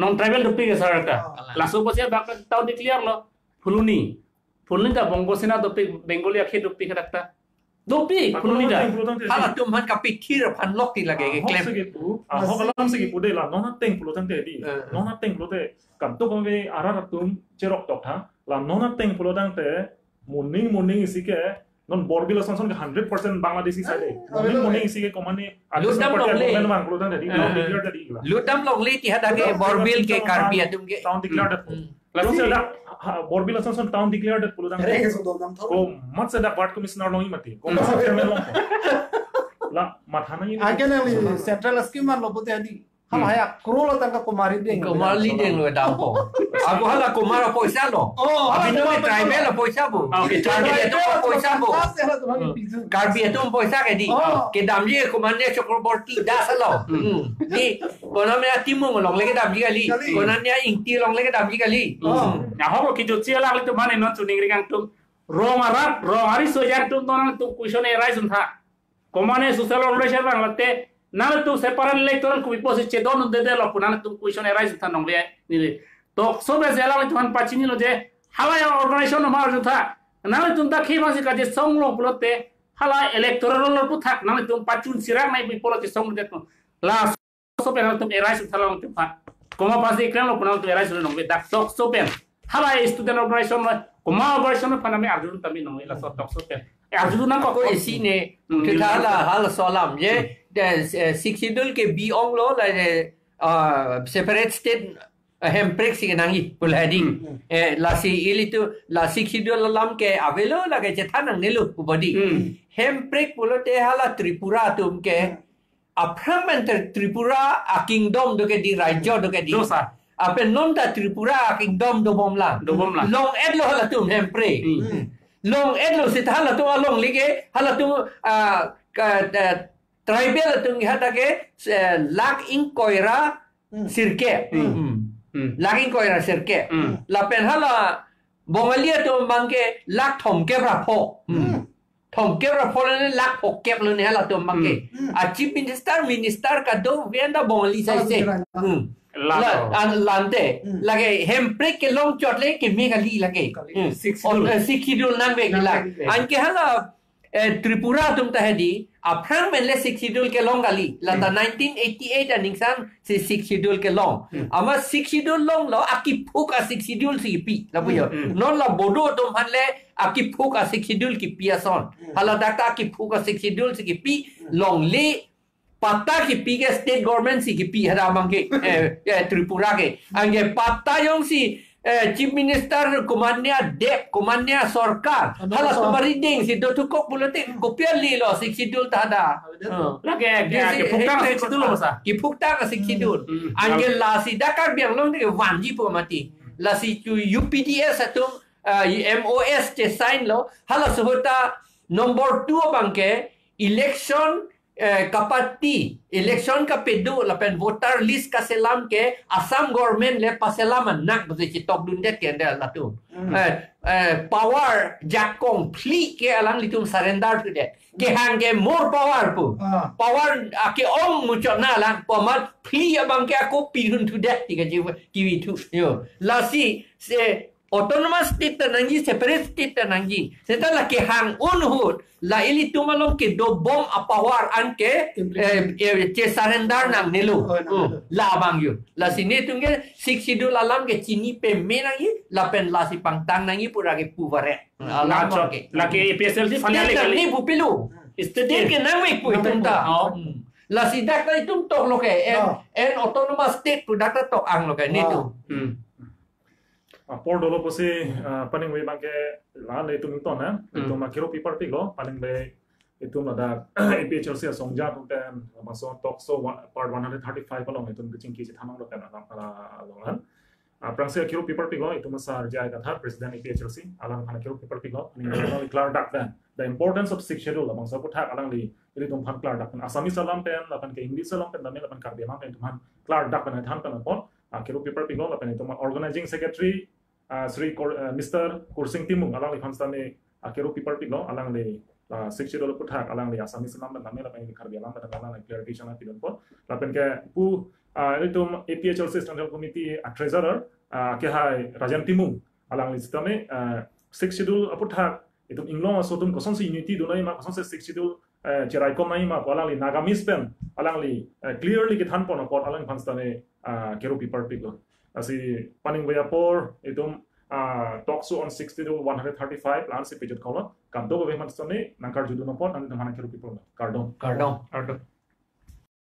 non tribal dupi ke sarata langsung pasti bakal tahu declare lo fuluni ta bongo sena dupi bengali akhe dupi kadakta dupi fuluni da hala tum han ka pithir phan lok ti lage ke claim hokalam se ki pude la nona teng pulo tang te di nona teng pulo te kam to ko ve ara tum cherok tok tha la nona teng pulo tang te morning isike non borbil asonson 100% Bangladeshi side morning isi ke komani Lutam longle man prodan tadi declare tadi Lutam longle ti hada ke borbil ke karbi atum ke town declared lalu seda borbil asonson town declared puludan ko mat seda part commissioner longi mati ko chairman long la mathana ini again central scheme man lopote adi hal haya crore tangka kumari deng lo dampo aku hala kumara poisa lo abino me tribal lo poisa bu karbi itu poisa bu karbi itu poisa ke di ke damji kumane chakraborty das lo ni konamnya timung long lagi damji kali konanya ingti long lagi damji kali ya hobo ki jo chia lag tu mane non tuning ringang tu rong ari so jar tu non tu question e rise tha komane social organization bang latte nala tu separan electoral ku biposi chedon de lo kunana tu question e rise tha nongle ni to sobe zela tu han pachini lo je hala ya organization no mar tha nala tu ta khima se ka je songlo pulote hala electoral lo pu thak nala tu pachun sirang nai bipoloti song de tu la sobe nala tu e rise tha lo tu pha koma pasi ekran lo kunana tu e rise lo nongle dak sobe hala student organization koma organization no phana me arjun tami nongle la so tok sobe arjun na ko isi ne thithala hal solam je siksidul ke biong lo la separate state hemprek si nangi pulhadi la si ilitu la siksidul lam ke avelo la ke chethanang nelu body hemprek pulote hala tripura tum ke apramenter tripura a kingdom do ke di rajyo do ke di apen non ta tripura kingdom do bomla long edlo hala tum hemprek long edlo sit hala tu long lige hala tu tribal tung hata ke lak in koira sirke lak in koira sirke la pen hala bongalia tu mangke lak thom ke bra pho ne lak pho ke lo ne hala tu mangke a chief minister ka do venda bongali sai se la lante lage hemprek ke long chotle ke megali lage sikidul nang be la anke hala Tripura tum tahedi apran menle sikidul ke long gali lata 1988 aningsan si sikidul ke long ama sikidul long lo aki phuk a sikidul si pi la puyo non la bodo tum hanle aki phuk a sikidul ki piason hala dakta aki phuk a sikidul si ki pi long le pata ki pi ke state government si ki pi hada mangke Tripura ke ange pata yong si chief minister komandnya sorkar hala tumari ding si do tukok bulate kopian li lo sikidul tada lage kipukta sikidul masa kipukta sikidul angel la si dakar biang long de wanji po mati la si UPDS atum MOS te sign lo hala suhota number 2 bangke election kapati election ka pedu la pen voter list ka selam ke Assam government le paselam nak bose chitok dundet ke ndel latu power jakong pli ke alang litum surrender to that ke hang ke more power pu power ke ong mucho na lang pomat pli abang ke aku pinun to that tiga kiwi tu yo la si se autonomous state nangi separate state nangi setelah ke hang unhut la ili tumalong ke do bom apawar anke che surrender nang nelu la bang yu la sini tungge siksidul alam ke chini pe menangi la pen la si pangtang nangi pura ke puvare alam ke la ke PSL si fanya le ni pupilu state ke nangwe pu itunta la si dak itum tok lo ke en autonomous state pu dak tok ang lo ke ni tu por dolo pose paning we bangke la le tum to na to ma kiro paper pigo paning be itu ada APHRC songja tu ten maso talk so part 135 palong itu kucing ki thamang lo kan longan prangse kiro paper pigo itu masar jai katha president APHRC alang khana kiro paper pigo ni clear dak then the importance of six schedule among sa puthak alang li itu tum phan clear dak asami salam ten lapan ke english salam ten dame lapan karbe ma ten tum clear dak pan than pan pon kiro paper pigo lapan itu organizing secretary Sri Mr. Kursing Timung alang li konstane kiro paper pigo alang li six schedule puthak alang li asami salam ten dame lapan karbe alang ten alang li clarification na pidon pon lapan ke pu itu APHRC Central Committee treasurer ke hai Rajan Timung alang li sisteme six schedule puthak itu inglong sotum koson si unity dunai ma koson se six schedule cerai kom nai ma alang li nagamis pen alang li clearly ke than pon pot alang konstane kiro paper pigo asi paning boya por itu talks on 60 to 135 lan si pejot kaulo kam do be man sone nangkar judu nopon ani tamana kiru people kardon Cardão.